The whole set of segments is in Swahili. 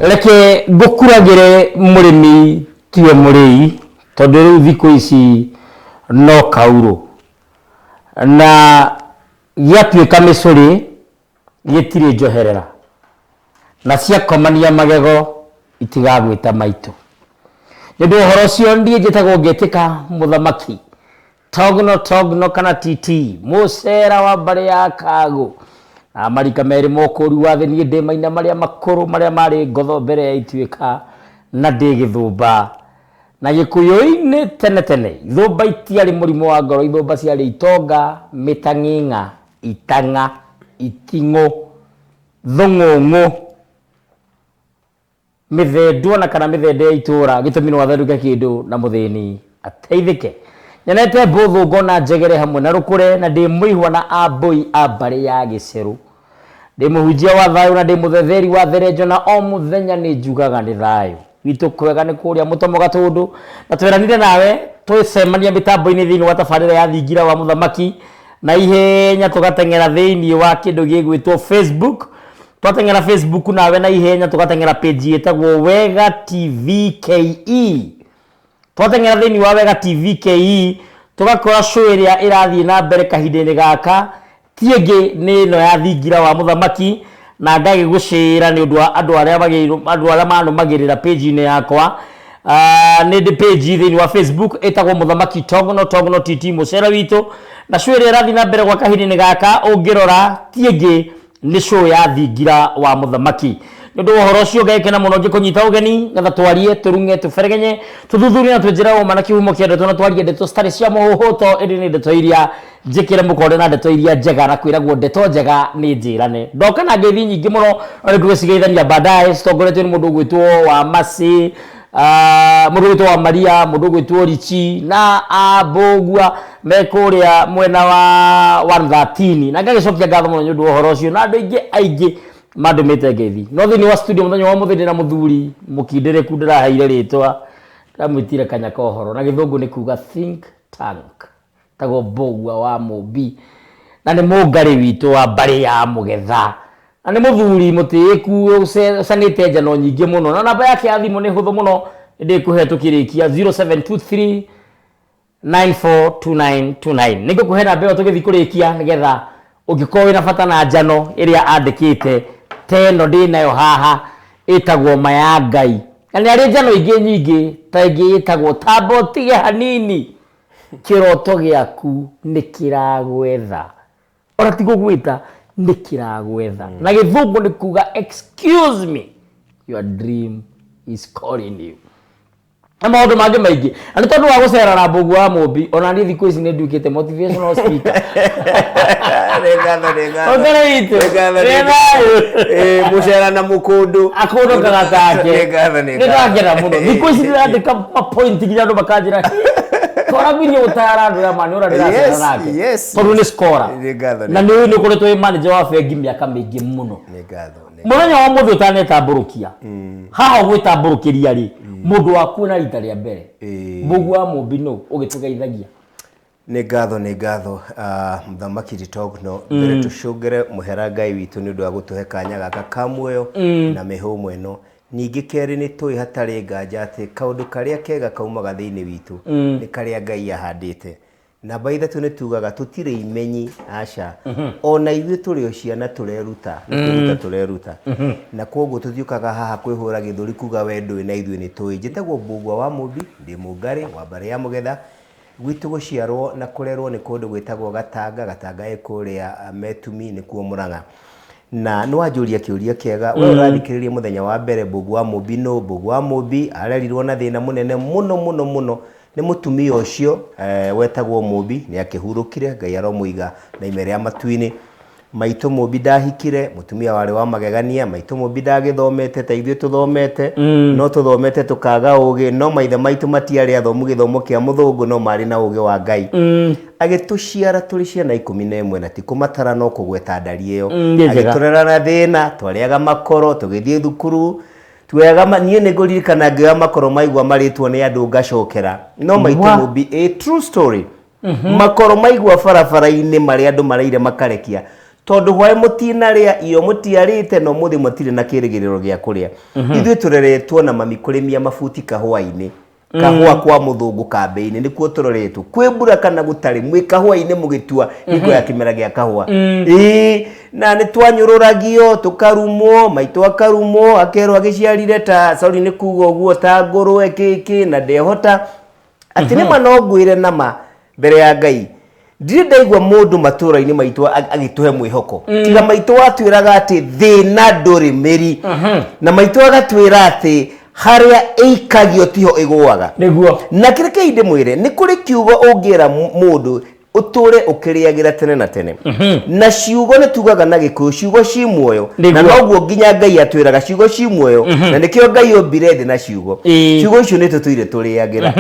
Reke ngukuragire murimi tiwe muri tondu riu thiku ici no kauro na giatuika micuri gitire njoherera na ciakomania magego itigagwita maitu ndu horo cio ndie njitagwo ngetika muthamaki togno kana titi mucera wa mbare ya kago na marika meri mokuru wa thini ndi maina maria makuru maria mari ngotho mbere ya ituika na ndi githumba na gikuyu-ini tene ithumba itiari murimo wa ngoro ithumba ciari itonga mitang'ing'a itang'a iting'u thung'ung'u mithendwo na kana mithende ya itura gitumi no athenduke kindu na muthini ateithike nyenete mbuthu ngona njegere hamwe na rukure na ndi muihwa na ambui a mbari ya giceru ndi muhunjia wa thayu na ndi muthetheri wa therenjo na o muthenya ni njugaga ni thayu witu kwega ni kuria mutomo gatundu na tweranire nawe twicemania mitambo-ini thiini wa tabarira ya thingira wa muthamaki na ihenya tugatengera thiini wa kindu gigwitwo Facebook twatengera Facebook nawe na ihenya tugatengera page yetagwo Wega TV KE twatengera thiini wa Wega TV KE tugakora show iria irathie na mbere kahindini gaka tienge ni no ya thingira wa muthamaki na ngagigucira ni undu wa andu aria manumagirira page-ini yakwa ni ndi page thiini wa Facebook etagwo muthamaki togno titi mucera witu na show iria irathie na mbere gwa kahindini gaka ungirora tienge ni show ya thingira wa muthamaki ndu horo cio ngekena muno ngikunyita ugeni ngatha twarie turunge tuferegenye tuthuthurie na twenjera uma na kihumo kia ndeto na twarie ndeto stari cia muhuto indi ni ndeto iria njikire mukore na ndeto iria njega na kwiragwo ndeto njega ni njirane ndoka na ngethi nyingi muno ari ndugicigeithania baadaye stogoretwe ni mundu gwitwo wa Masi mundu gwitwo wa Maria mundu gwitwo Richi na Abogua mekuria mwena wa 113 na ngagicokia ngatho muno nyu ndu horo cio na andu aingi madumite ngethi no thini wa studio muthenya wa muthini na muthuri mukindereku ndiraheire ritwa ndamwitire kanyaka uhoro na githungu ni kuga think tank tago Bogua wa Mubi na ni mungari witu wa mbari ya mugetha na ni muthuri mutiku sanite njano nyingi muno na namba yake ya thimu ni huthu muno ndi kuhetukirikia 0723 942929 niko kuhena mbeo tugithi kurikia nigetha ungikoo wina bata na njano iria andikite teno ndi nayo haha itagwo maya Ngai na ni ari njano ingi nyingi ta ingi itagwo tambo tige hanini kiroto giaku ni kiragwetha ora tigo gwita ni kiragwetha na githungu ni kuga excuse me your dream is calling you ama ndo mage maigi ani tondu wa gucera na Bogua wa Mubi ona ni thiku ici ni ndukite motivational speaker Regala ogere itu mucera na mukundu akundu kagatake ndagera muno thiku ici ndandika point nginya ndo makanjira kora video utara ndo ya mani ora ndira nake tondu ni scorer na ni kuretwo manager wa bengi miaka mingi muno muthenya wa muthu utanetamburukia haha gwitamburukiria ri mundu waku na rita ria mbere Bogua wa Mubi no ugitugeithagia ni ngatho muthamaki Togno mbere tucungire muhera Ngai witu ni undu wa gutuhe kanya gaka kamuoyo na mihumo ino ningi keri ni tui hatari nganja ati kaundu karia kega kaumaga thiini witu ni karia Ngai ahandite na baitha tu ni tugaga tutire imenyi aca ona ithuĩ tũrĩ o ciana tũreruta na koguo tuthiũkaga haha kwĩhũra gĩthũri kuga we ndũĩ na ithuĩ nĩ tũĩ njĩtagwo Bogua wa Mubi ndĩ mũngari wa mbare ya mũgetha gwitũ gũciarwo na kũrerwo nĩ kũndũ gwĩtagwo Gatanga kũrĩa Metumi nĩkuo Mũrang'a na no anjũria kĩũria kĩega we ũrathikĩrĩria mũthenya wa mbere Bogua wa Mubi no Bogua wa Mubi arerirwo na thĩna mũnene mũno ni mutumia ucio wetagwo Mubi ni akihurukire Ngai aromuiga na imere ya matu-ini maitu Mubi ndahikire mutumia wari wa magegania maitu Mubi ndagithomete ta ithuĩ tuthomete no tuthomete tukaga ugi no maithe maitu matiari athomu githomo kia muthungu no mari na ugi wa Ngai agituciara turi ciana 11 na ti kumatara no kugweta ndari iyo agiturera na thina twariaga makoro tugithie thukuru twega nie negoririkana ngioya makoro maigwa maritwo ni andu ngacokera no maitu Mubi a true story makoro maigwa barabara-ini mari andu maraire makarekia tondu hwae mutina ria iyo mutiarite no muthi mutire na kirigiriro gia kuria ithuĩ tureretwo na mami kurimia mabuti kahua-ini kahua kwa muthungu kambe-ini nikuo turoretwo kwĩmbura kana gutari mwi kahua-ini mugitua hingo ya kimera gia kahua na nĩ twanyũrũragio tukarumwo maitũ akarumwo akerwo agĩciarire ta sorry nĩ kuga ũguo ta ngũrwe kĩkĩ na ndehota atĩ nĩma no ngwĩre nama mbere ya Ngai ndirĩ ndaigua mũndũ matũra-inĩ maitũ agĩtũhe mwĩhoko tiga maitũ watwĩraga atĩ thĩna ndũrĩ mĩri na maitũ agatwĩra atĩ harĩa ĩikagio tiho ĩgũaga nĩguo na kĩreke inde mwĩre nĩ kũrĩ kiugo ũngĩra mũndũ uture ukiriagira tene na tene na ciugo nĩ tugaga na gĩkũyũ ciugo ci muoyo na noguo nginya Ngai atwĩraga ciugo ci muoyo na nĩkĩo Ngai ombire thĩ na ciugo ciugo icio nĩ tũtũire tũrĩagĩra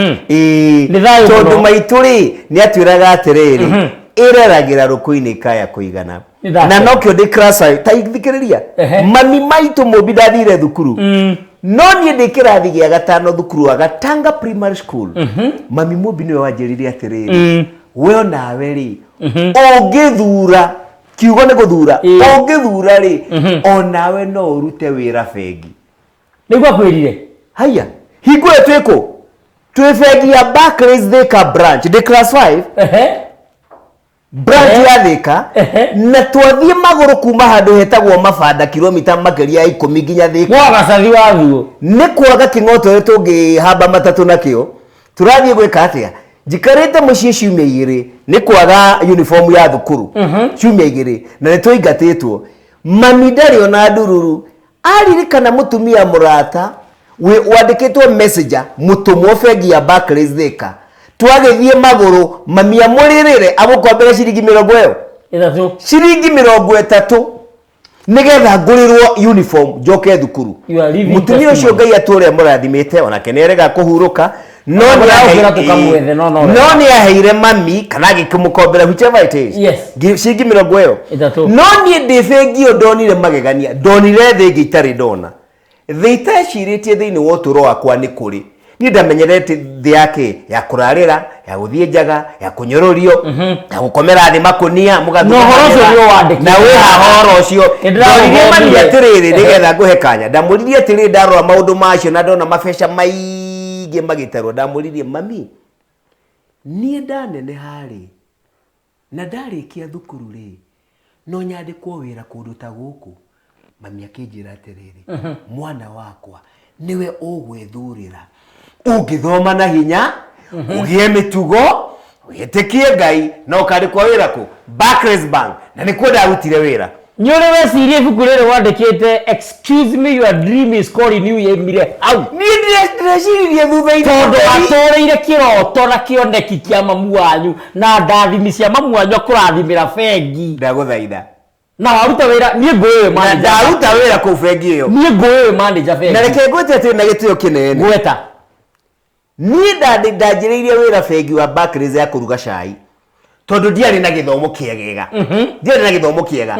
tondũ maitũ rĩ nĩ atwĩraga atĩrĩrĩ ĩreragĩra rũkũ-inĩ ikaya kũigana na nokĩo ndĩ class ta ithikĩrĩria mami maitũ mũmbi ndathire thukuru no niĩ ndĩ kĩrathi gĩa gatano thukuru wa Gatanga Primary School mami mũmbi nĩwe wanjĩrire atĩrĩrĩ we nawe rĩ ũngĩthura kiugo nĩ gũthura ũngĩthura rĩ onawe no ũrute wĩra bengi nĩguo akwĩrire haya hingo ĩyo twĩkũ twĩ bengi ya Barclays Thika branch ndĩ class 5 branch ya Thika na twathiĩ magũrũ kuma handũ hetagwo Mabanda kilomita makĩria ya 10 nginya Thika kwa gacathi wathuo nĩ kwaga kĩng'oto ũrĩa tũngĩhamba matatũ nakĩo tũrathiĩ gwĩka atĩa njikarĩte mũciĩ ciumia igĩrĩ nĩ kwaga uniform ya thukuru ciumia igĩrĩ na nĩ tũingatĩtwo mami ndarĩ ona ndururu aririkana mũtumia mũrata wandĩkĩtwo messenger mũtũmwo bengi ya Barclays Thika twagĩthiĩ magũrũ mami amũrĩrĩre agũkombere ciringi 30 ciringi 30 nigetha ngũrĩrwo uniform njoke thukuru mũtumia ũcio Ngai atũre mũrathimĩte onake nĩerega kũhurũka no nĩ aheire mami kana agĩkĩmũkombera whichever it is ciringi 30 no niĩ ndĩ bengi ĩyo ndonire magegania ndonire thĩ ĩngĩ itarĩ ndona thĩ itecirĩtie thĩinĩ wa ũtũũro wakwa nĩ kũrĩ niĩ ndamenyerete thĩ yake ya kũrarĩra ya gũthiĩ njaga ya kũnyũrũrio ya gũkomera thĩ makũnia na wĩ hahoro ũcio ndoririe mami atĩrĩrĩ nĩgetha ngũhe kanya ndamũririe atĩrĩrĩ ndarora maũndũ macio na ndona mabeca maingĩ magĩtarwo ndamũririe mami niĩ ndaneneha rĩ na ndarĩkia thukuru rĩ no nyandĩkwo wĩra kũndũ ta gũkũ mami akĩnjĩra atĩrĩrĩ mwana wakwa niwe ũgwĩthurĩra ũngĩthoma na hinya ũgĩe mĩtugo wĩtĩkie Ngai na ũkandĩkwo wĩra kũ Barclays Bank na nĩkuo ndarutire wĩra nĩ ũrĩ wecirie ibuku rĩrĩ wandĩkĩte excuse me your dream is calling you yaumire hau niĩ ndĩrecirie thutha-inĩ tondũ atũrĩire kĩroto na kĩoneki kĩa mamu wanyu na ndathimi cia mamu wanyu kũrathimĩra bengi ndagũthaitha na waruta wĩra niĩ ngũĩ manager ndaruta wĩra kũu bengi ĩyo niĩ ngũĩ manager bengi na reke ngwĩte atĩ na gĩtĩo kĩnene gweta niĩ ndanjĩrĩirie wĩra bengi wa Barclays ya kũruga cai tondũ ndiarĩ na gĩthomo kĩegega ndiarĩ na gĩthomo kĩega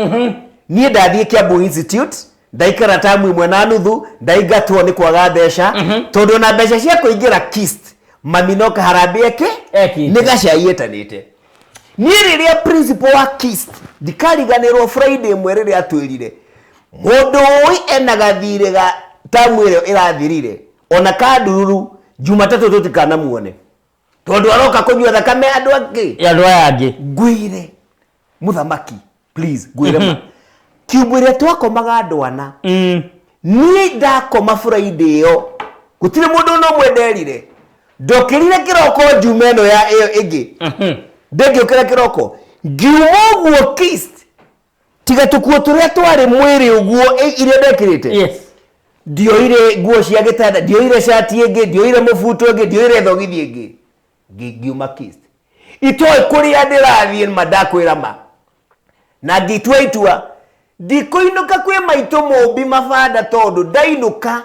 niĩ ndathiĩ Kiambu Institute ndaikara tamu imwe na nuthu ndaingatwo nĩ kwaga mbeca tondũ na mbeca cia kũingĩra KIST mami no kaharambĩ nĩ gacai etanĩte niĩ rĩrĩa principal wa KIST ndikariganĩrwo Friday ĩmwe rĩrĩa atwĩrire mũndũ ũĩ ena gathirĩ ga tamu ĩrĩa ĩrathirire ona kandururu Jumatatũ tũtikanamuone tondũ aroka kũnyua thakame andũ aya angĩ ngwĩre mũthamaki please ngwĩre ma kiumbu ĩrĩa twakomaga andũ ana niĩ ndakoma Friday ĩyo gũtirĩ mũndũ no mwenderire ndokĩrire kĩroko njuma ĩno ya ĩyo ĩngĩ ndĩngĩũkĩra kĩroko ngiuma ũguo KIST tiga tũkuo tũrĩa twarĩ mwĩrĩ ũguo iria ndekĩrĩte ndioire nguo cia gĩtanda ndioire shati ĩngĩ ndioire mũbuto ũngĩ ndioire thogithi ĩngĩ ngiuma KIST itoĩ kũrĩa ndĩrathiĩ ma ndakwĩra ma na ngĩtua itua ndikũinũka kwĩ maitũ mũmbi Mabanda tondũ ndainũka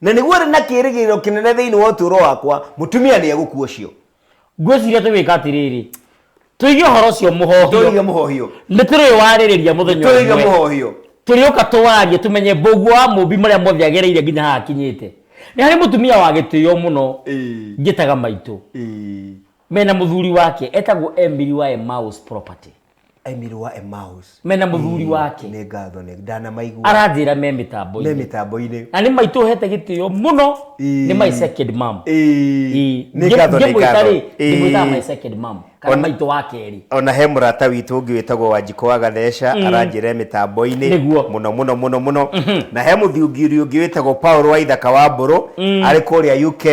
na nĩguo rĩ na kĩĩrĩgĩrĩro kĩnene thĩinĩ wa ũtũũro wakwa mũtumia nĩ egũkua ũcio ngwĩciria tũgĩka atĩrĩrĩ tũige ũhoro ũcio mũhohio nĩ tũrĩ warĩrĩria mũthenya ũmwe tũrĩũka tũwarie tũmenye mbũguo wa mũmbi marĩa mothe agereire nginya haha akinyĩte nĩ harĩ mũtumia wa gĩtĩo mũno ngĩtaga maitũ mena mũthuri wake etagwo Emily wa Emmaus Property Emily wa Emmaus mena muthuri wake nĩ ngatho nĩ ndana maigua aranjira me mitambo-inĩ na nĩ maitũ hete gĩtĩo mũno nĩ my second mom nĩ ngatho nĩ mwĩtaga my second mom kana maitũ wa kerĩ. Ona he mũrata witũ ũngĩ wĩtagwo Wanjikũ wa Gatheca aranjĩra mĩtambo-inĩ mũno na he mũthingiri ũngĩ wĩtagwo Paul wa Ithaka wa Mbũrũ arĩ kũrĩa UK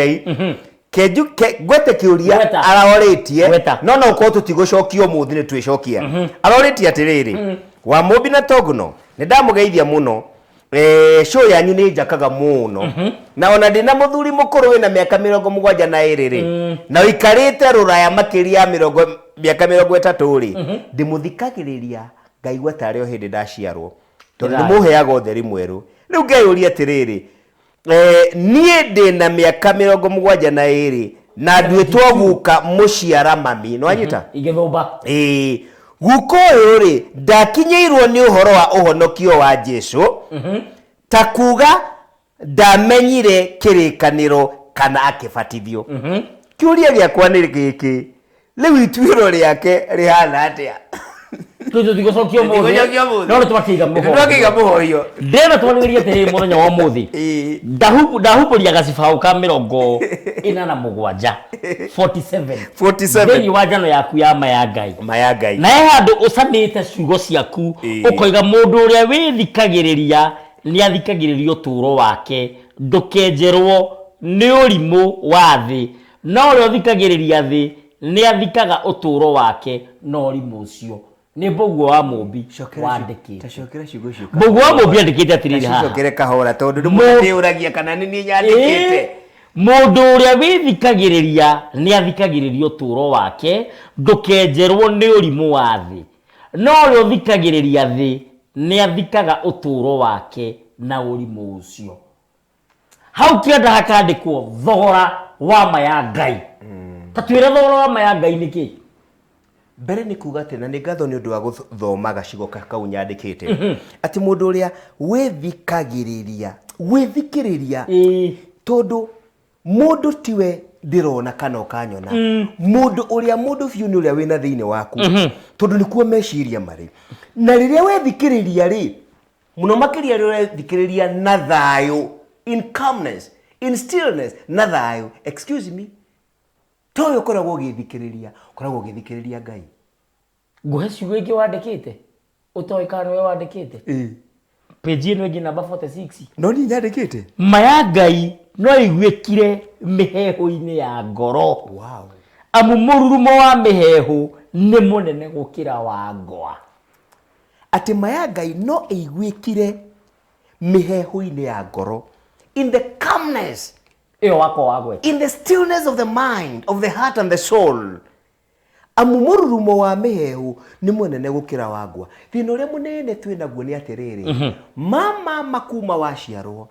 gwete kĩũria arorĩtie no ũkorwo tũtigũcokia ũmũthĩ nĩ twĩcokia arorĩtie atĩrĩrĩ wa Mũmbi na Togno nĩ ndamũgeithia mũno show yanyu nĩ njakaga mũno na ona ndĩ na mũthuri mũkũrũ wĩna mĩaka 72 na ũikarĩte Rũraya makĩria ya mĩaka 30 rĩ ndĩmũthikagĩrĩria ngaigua tarĩ o hĩndĩ ndaciarwo tondũ ndĩmũheaga ũtheri mwerũ rĩu ngeyũria atĩrĩrĩ niĩ ndĩ na mĩaka 72 na nduĩtwo guka mũciara mami no anyita igĩthũmba guko ũyũ rĩ ndakinyĩirwo nĩ ũhoro wa ũhonokio wa Jesũ ta kuga ndamenyire kĩrĩkanĩro kana akĩbatithio kĩũria gĩakwa nĩ gĩkĩ rĩu ituĩro rĩake rĩhana atĩa tũtigũcokia ũmũthĩ no tũkĩiga mũhoyo ndĩna twanĩrĩria atĩrĩrĩ mũthenya wa ũmũthĩ ndahubũria gacibaũ ka 47 thĩinĩ wa njano yaku ya Mayangai na he handũ ũcanĩte ciugo ciaku ũkoiga mũndũ ũrĩa wĩthikagĩrĩria nĩ athikagĩrĩria ũtũũro wake ndũkenjerwo nĩ ũrimũ wa thĩ no ũrĩa ũthikagĩrĩria thĩ nĩ athikaga ũtũũro wake na ũrimũ ũcio nĩ Mbũguo wa Mũmbi wandĩkĩte Mbũguo wa Mũmbi andĩkĩte atĩrĩrĩ haha cokere kahora tondũ ndĩmũragia kana nĩ niĩ nyandĩkĩte mũndũ ũrĩa wĩthikagĩrĩria nĩ athikagĩrĩria ũtũũro wake ndũkenjerwo nĩ ũrimũ wa thĩ no ũrĩa ũthikagĩrĩria thĩ nĩ athikaga ũtũũro wake na ũrimũ ũcio hau kĩanda hakandĩkwo thogora wa Mayangai ta twĩre thogora wa Mayangai nĩ kĩ mbere nĩ kuga atĩ na nĩ ngatho nĩ ũndũ wa gũthoma gacigo kau nyandĩkĩte atĩ mũndũ ũrĩa wĩthikĩrĩria tondũ mũndũ tiwe ndĩrona kana ũkanyona mũndũ biũ nĩ ũrĩa wĩna thĩinĩ waku tondũ nĩkuo meciria marĩ na rĩrĩa wethikĩrĩria rĩ mũno makĩria rĩrĩa wethikĩrĩria na thayũ in calmness in stillness na thayũ excuse me toyo ũkoragwo ũgĩthikĩrĩria Ngai nguhe ciugo ingĩ wandĩkĩte ũtoĩ kana we wandĩkĩte page ĩno ĩngĩ namba 46 no niĩ nyandĩkĩte Mayangai no iguĩkire mĩheehũ-inĩ ya ngoro amu mũrurumo wa mĩheehũ nĩ mũnene gũkĩra wa ngwa atĩ Mayangai no iguĩkire mĩheehũ-inĩ ya ngoro in the calmness in the stillness of the mind, of the heart and the soul. Amu mũrurumo wa mĩheehũ nĩ mũnene gũkĩra wa ngwa. Thĩna ũrĩa mũnene twĩnaguo nĩ atĩrĩrĩ mama makuma waciarwo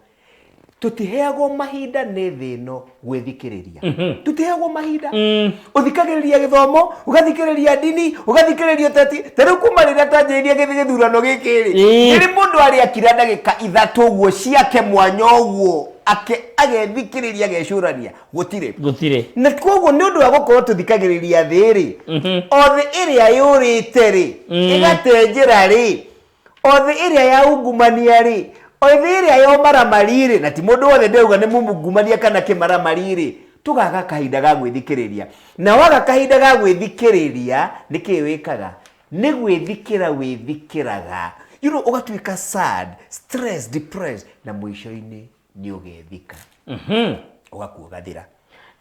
tutiheagwo mahinda nĩ thĩ ĩno gwĩthikĩrĩria tutiheagwo mahinda ũthikagĩrĩria gĩthomo ũgathikĩrĩria ndini ũgathikĩrĩria ũteti ta rĩu kuma rĩrĩa twanjĩrĩria gĩthurano gĩkĩ rĩ rĩrĩ mũndũ arĩ akira ndagĩka 3 ũguo ciake mwanya ũguo agethikĩrĩria agecũrania gũtirĩ na koguo nĩ ũndũ wa gũkorwo tũthikagĩrĩria thĩ rĩ o thĩ ĩrĩa yũrĩte rĩ ĩgatenjera rĩ o thĩ ĩrĩa ya ungumania rĩ o thĩ ĩrĩa ya ũmaramari rĩ na ti mũndũ wothe ndauga nĩ mungumania kana kĩmaramari rĩ tũgaga kahinda ga gwĩthikĩrĩria na waga kahinda ga gwĩthikĩrĩria nĩkĩ wĩkaga nĩ gwĩthikĩra wĩthikĩraga ũgatuĩka sad stressed depressed na mũico-inĩ nĩ ũgethika ũgakua gathira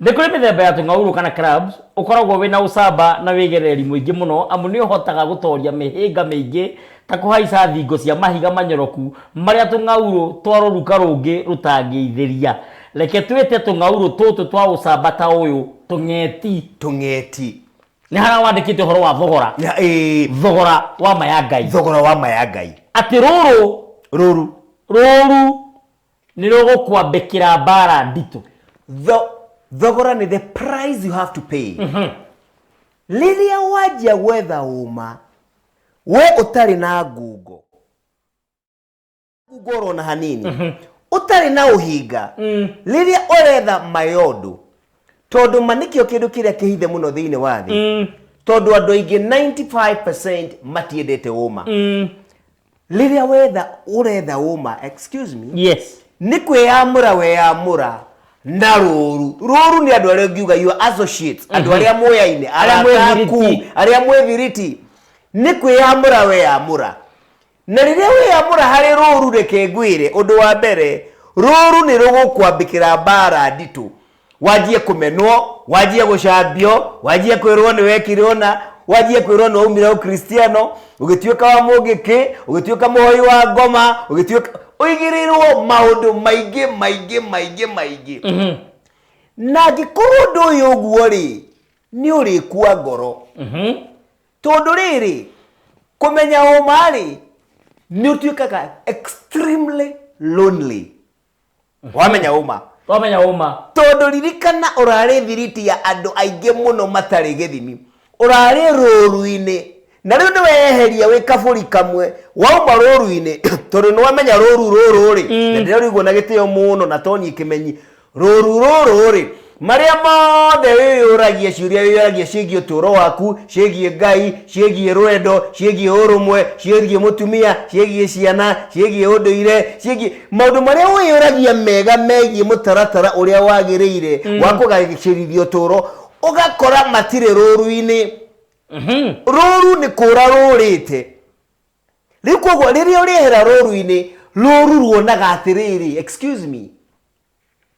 nĩ kũrĩ mĩthemba ya tũng'aurũ kana clubs ũkoragwo wĩna ũcamba na wĩgereri mũingĩ mũno amu nĩ ũhotaga gũtoria mĩhĩnga mĩingĩ ta kũhaica thingo cia mahiga manyoroku marĩa tũng'aurũ twa rũruka rũngĩ rũtangĩithĩria reke twĩte tũng'aurũ tũtũ twa ũcamba ta ũyũ tũng'eti nĩ harĩa wandĩkĩte ũhoro wa thogora wa Mayangai atĩ rũrũ nĩ rũgũkwambĩkĩra mbara nditũ thogora nĩ the price you have to pay rĩrĩa wanjia gwetha ũma we ũtarĩ na ngungo ũrona hanini ũtarĩ na ũhinga rĩrĩa ũretha mayondo tondũ manikĩo kĩndũ kĩrĩa kĩhithe mũno thĩinĩ wa thĩ tondu andu aingi 95% matiendete uma riria wetha uretha uma, excuse me, yes, ni kwiyamura weyamura na ruru ni andu aria ngiuga your associates, andu aria moyaine, aria mwethiriti, ni kwiyamura weyamura. Na riria weyamura hari ruru reke ngwire undu wa mbere, ruru ni rugukwambikira mbara nditu, wajie kumenwo, wajie gucambio, wajie kwirwo ni wekire ona, wajie kwirwo no umire ukristiano, ugituika wa mugiki, ugituika muhoi wa ngoma, ugituika uigirirwo maundu maingi na gikorwo ndu uyu uguo ri ni urikua ngoro tondu riri kumenya uma ri ni utuikaga extremely lonely. Wamenya uma tondu ririkana urari thiriti ya andu aingi muno matari githimi, urari ruru-ini na riu ni weheria wi kaburi kamwe wauma ruru-ini tondu ni wamenya ruru ri na ndio rigwo na gitio muno na toni kimenyi ruru ri maria mothe wiyuragia ciuria wiyuragia ciĩgie ũtũũro waku, ciĩgie Ngai, ciĩgie rwendo, ciĩgie ũrũmwe, ciĩgie mũtumia, ciĩgie ciana, ciĩgie ũndũire, ciĩgie maũndũ marĩa wiyuragia mega megie mũtaratara ũrĩa wagĩrĩire wa kũgacĩrithia ũtũũro, ũgakora matirĩ rũru-inĩ. Rũru nĩ kũra rũrĩte. Rĩu koguo rĩrĩa ũrĩehera rũru-inĩ, rũru ruonaga atĩrĩrĩ, excuse me,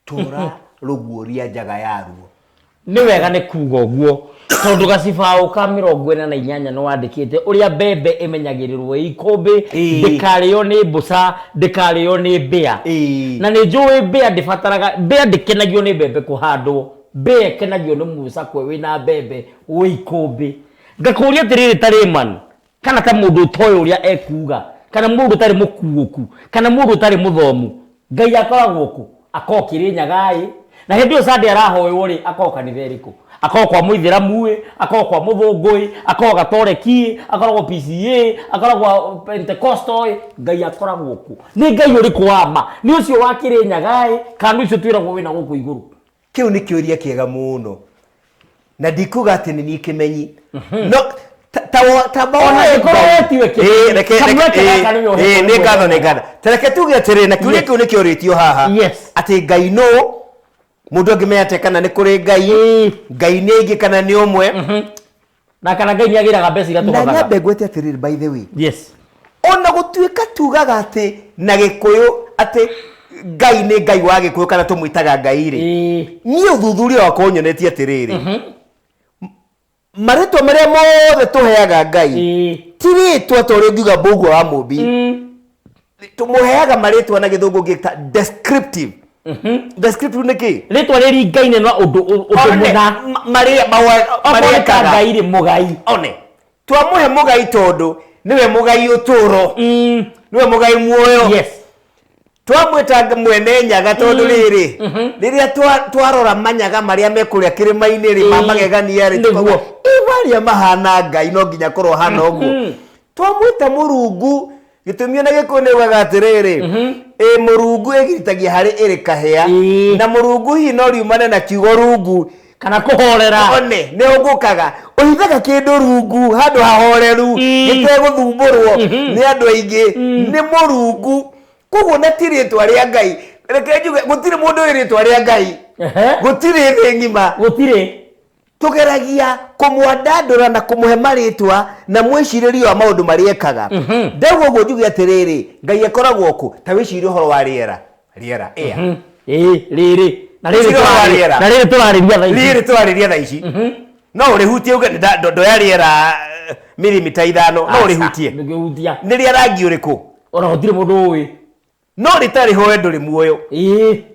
tũra ruguoria njaga yaruo. Ni wega ni kuga uguo tondu gacibao ka 48 no wandikite uria mbembe imenyagirirwo ikumbi ndikario ni mbuca ndikario ni mbia na ni njui mbia ndifataraga mbia ndikenagio ni mbembe kuhandwo mbia kenagio ni muca kwe wina mbembe wi ikumbi ngakuria tiriri tariman kana ta mundu toyo uria ekuga kana mundu tari mukuuku kana mundu tari muthomu Ngai akoragwo ku akokire nyagai na hindi usande arahoywo ri akoka ni theriku akoko kwa muithiramu akoko kwa muthungui akoko gatoreki akoragwo PCA akoragwo Pentecostal Ngai akoragwo ku ni Ngai uriku wama ni ucio wakire nyagai kana ucio twiragwo wina guku iguru kiu ni kiuria kiega muno na ndikuga ati ni kimenyi no ni ngatho tereke tuge atiri na kiuria kiu ni kioritio haha ati Ngai no mundu angimenya kana ni kuri Ngai ni ingi kana ni umwe na kana Ngai niagiraga mbeca iratugaga na nyambe gwete atiriri by the way yes ona gutuika tugaga ati na gikuyu ati Ngai ni Ngai wa gikuyu kana tumwitaga Ngai ri ni uthuthuria wako nyonetie atiriri maritwa maria mothe tuheaga Ngai tiritwa tore ngiuga Mungu wa mubi tumuheaga maritwa na githungu ngita descriptive descriptive niki ritwa riri Ngai ne no undu muna maria ka Ngai ri mugai one twamuhe mugai tondu niwe mugai uturo niwe mugai muoyo yes twamwita mwene nyaga tondu riri riria twarora manyaga maria mekuria kirima-ini ri mamagegania ri tukoguo ibaria mahana Ngai no nginya korwo hana uguo twamwita Murungu gitumio na gikunewaga atiriri Murungu egiritagia hari iri kahea na Murungu hi no riumane na kiugo rungu kana kuhorera one ni ungukaga uhithaga kindu rungu handu hahoreru giteguthumbũrwo ni andu aingi ni Murungu koguo na tiritwa ria Ngai reke njuge gutire mundu wiritwa ria Ngai gutire thi ngima gutire tugeragia kumwandandura na kumuhe maritwa na mwiciririo wa maundu mariekaga ndaugo guo njuge atiriri Ngai akoragwo ku ta wicirie uhoro wa riera air riri na riri turariria tha ici no urihutie uge ndo ya riera milimita 5 no urihutie ni ria rangi uriku ora gutire mundu ui no ritari ho endu ri muoyo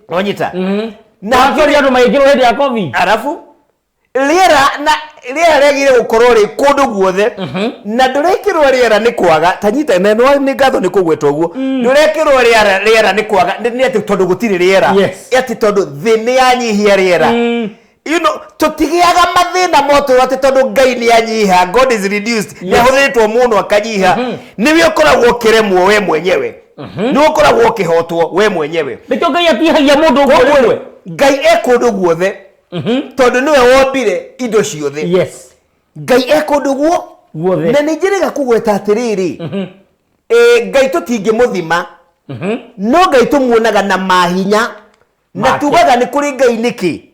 onyita na akiri andu maigiro hindi ya covid arafu riera regire gukorwo ri kundu guothe na ndurekirwo riera ni kwaga tanyita na no ni ngatho ni kugwetwo guo ndurekirwo riera ni kwaga ni ati tondu gutiri riera ati tondu thi ni yanyihia riera you know tutigiaga mathina moto ati tondu Ngai ni anyiha God is reduced ni huthetwo muno akanyiha niwe ukoragwo kiremwo we mwenyewe ni ukoragwo kihotwo we mwenyewe nikyo Ngai atihagia mundu guo Ngai ekundu guothe tondu niwe wombire indo ciothe ngai ekonduguo na nijirega kugweta atiriri ngai tutingĩmuthima no ngai tumuonaga na mahinya na tugaga ni kuri ngai niki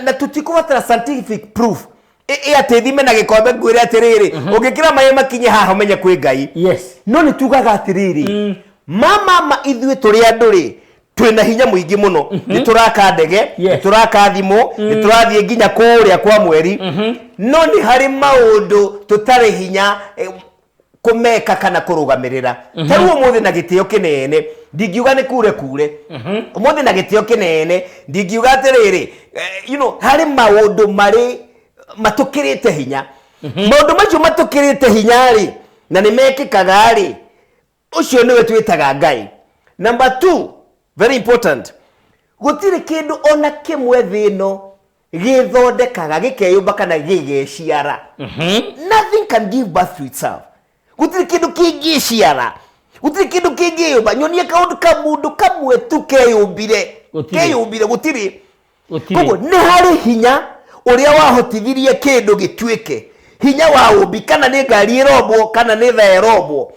na tutikubatara scientific proof ate thime na gikombe ngwire atiriri ungikira maye makinye haha umenye kwi ngai no ni tugaga atiriri mama ithuĩ tũrĩ andũ rĩ twĩna hinya mũingĩ mũno nĩ tũraka ndege nĩ tũraka thimũ nĩ tũrathiĩ nginya kũrĩa kwa mweri no nĩ harĩ maũndũ tũtarĩ hinya kũmeka kana kũrũgamĩrĩra tarĩu ũmũthĩ na gĩtĩo kĩnene ndingiuga nĩ kure ũmũthĩ na gĩtĩo kĩnene ndingiuga atĩrĩrĩ harĩ maũndũ marĩ matũkĩrĩte hinya maũndũ macio matũkĩrĩte hinya rĩ na nĩ mekĩkaga rĩ ucio niwe twitaga ngai. Number 2, very important, gutire kindu ona kimwe thino githondekaga gikeyumba kana gigeciara. Nothing can give birth to itself. Gutire kindu kingiciara, gutire kindu kingiyumba. Nyonie kaundu kamundu kamwe tu keyumbire gutire. Koguo ni hari hinya uria wahotithirie kindu gitwike hinya wa umbi, kana ni ngari irobwo kana ni tha irobwo.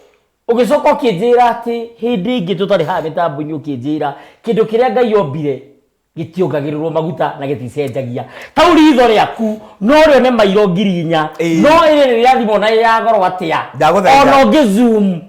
Ugicoka ukinjira ati hindi ingi tutari ha mitambo-ini ukinjira kindu kiria ngai ombire gitiungagirirwo maguta na giticenjagia tau ritho riaku no rio ne mairo 4,000 no iri ria thimo na ya goro atia ono ngizoom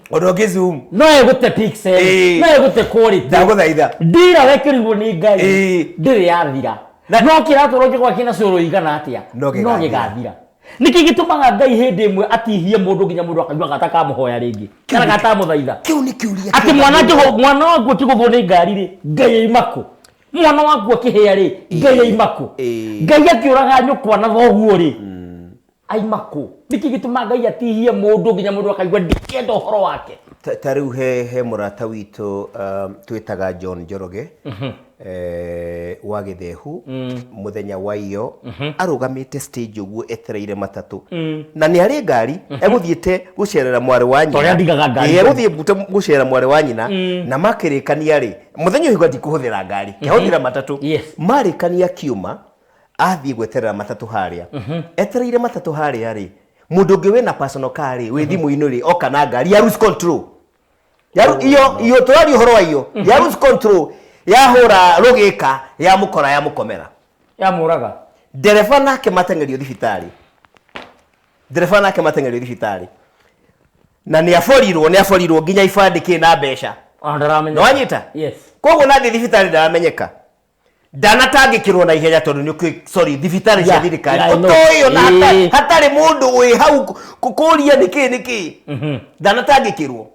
no egute pixel no egute quality ndaguthaitha ndira wekirirwo ni ngai ndiri yathira no kiratoro gikwa kina curu igana atia no gigathira niki gitumaga ngai hindi imwe atihie mundu nginya mundu akanywa gataka muhoya ringi kana gatamuthaitha kiu ni kiuria ati mwana wangu akiguthwo ni ngari ri ngai imako mwana wangu akihia ri ngai imako ngai akiuraga nyukwa na thoguo ri aimako niki gitumaga ngai atihie mundu nginya mundu akanywa ndikenda uhoro wake tariu he murata witu twitaga John Njoroge wa Githehu muthenya wa iyo arugamite stage uguo etereire matatu na ni ari ngari eguthiete gucerera mwari wa nyina eguthie gucerera mwari wa nyina na makirikania ri muthenya uyu ndikuhuthira ngari kehuthira matatu marikania kiuma athie gweterera matatu haria etereire matatu haria ri mundu ungi wina personal car ri wi thimu-ini ri oka na ngari ya lose control iyo turari uhoro wa iyo ya lose control yahura rugika ya mukora ya mukomera ya muraga dereva nake matengerio thibitari na ni aforirwo nginya ibandi kina mbeca andaramenya wanyita koguo na thibitari ndaramenyeka ndanatangikirwo na ihenya tondu ni thibitari cia thirikari utoyo na hatari mundu wi hau kukuria niki ndanatangikirwo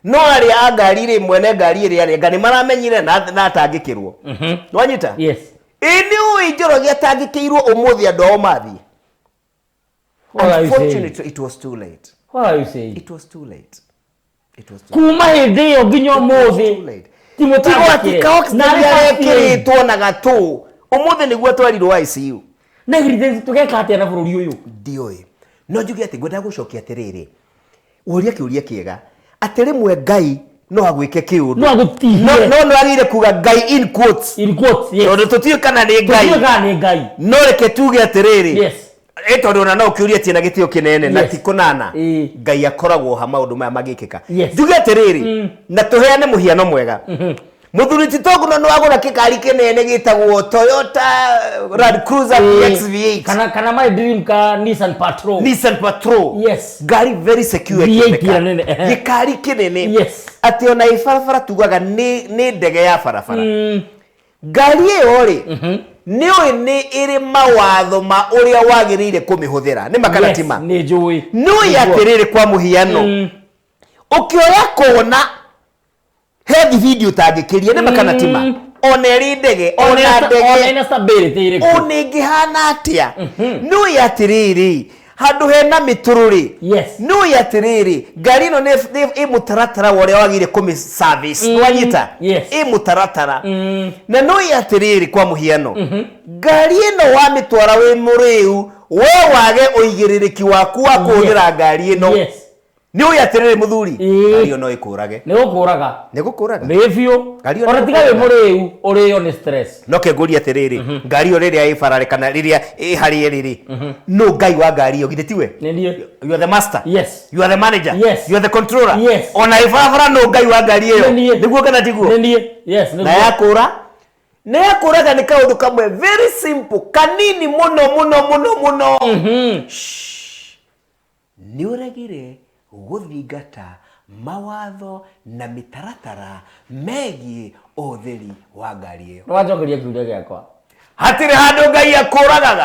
no ari ngari ri mwene ngari iri ari ngani maramenyire na atangikirwo nwanyita ini ui Njoroge atangikirwo umuthi ando mathi. Unfortunately it was too late. What are you saying? It was too late. Kuma hindi yo nginya umuthi timotikawa kiritwo na gatu umuthi niguo twarirwo ICU na grithe tugeka atia na bururi uyu ndioi no njugi ati ngwenda gucokia atiriri uria kiuria kiega atiri mwe ngai no agwike kiundu no agutihie no agire kuga ngai in quotes yes tondu tutio kana ni ngai no reke tuge atiriri yes tondu na no kiuria tina gitio kinene na tikunana ngai akoragwo ha maundu maya magikika njugi atiriri na tuheane muhiano mwega muthuri titogu no agura kikari kinene gitagwo Toyota Land Cruiser PX-V8 kana my dream ka Nissan Patrol yes gari very secure gikari kinene yes ati ona ifarafara tugaga ni ndege ya farafara gari iyo ri ni iri mawatho ma uria wagirire kumihuthira ni makanatima ni njui no yatirire kwa muhiano ukioya kuona heavy video tagikiria ni makanatima oneri ndege ona stability iri uningihana atia no yatiriri handu hena mitururi no yatiriri gari no ni mutaratara wore wagire kumi service wanyita mutaratara na no yatiriri kwa muhiano gari ino wa mitwara we muriu we wage uigiririki waku wa kuhira gari ino ni uya atiriri muthuri ngari no ikurage ni gukuraga ni biu ona tiga wi muriu uriyo ni stress no ke nguri atiriri ngari yo riria ifarare kana riria ihari riri no ngai wa ngari yo githe tiwe you are the master yes you are the manager yes you are the controller yes ona ifara no ngai wa ngari yo niguo kana tiguo yes na yakuraga ni kaundu kamwe very simple kanini muno ni uragire guthingata mawatho na mitaratara megie utheri wa ngari iyo wajokeria kiuria giakwa hatire handu ngai akuragaga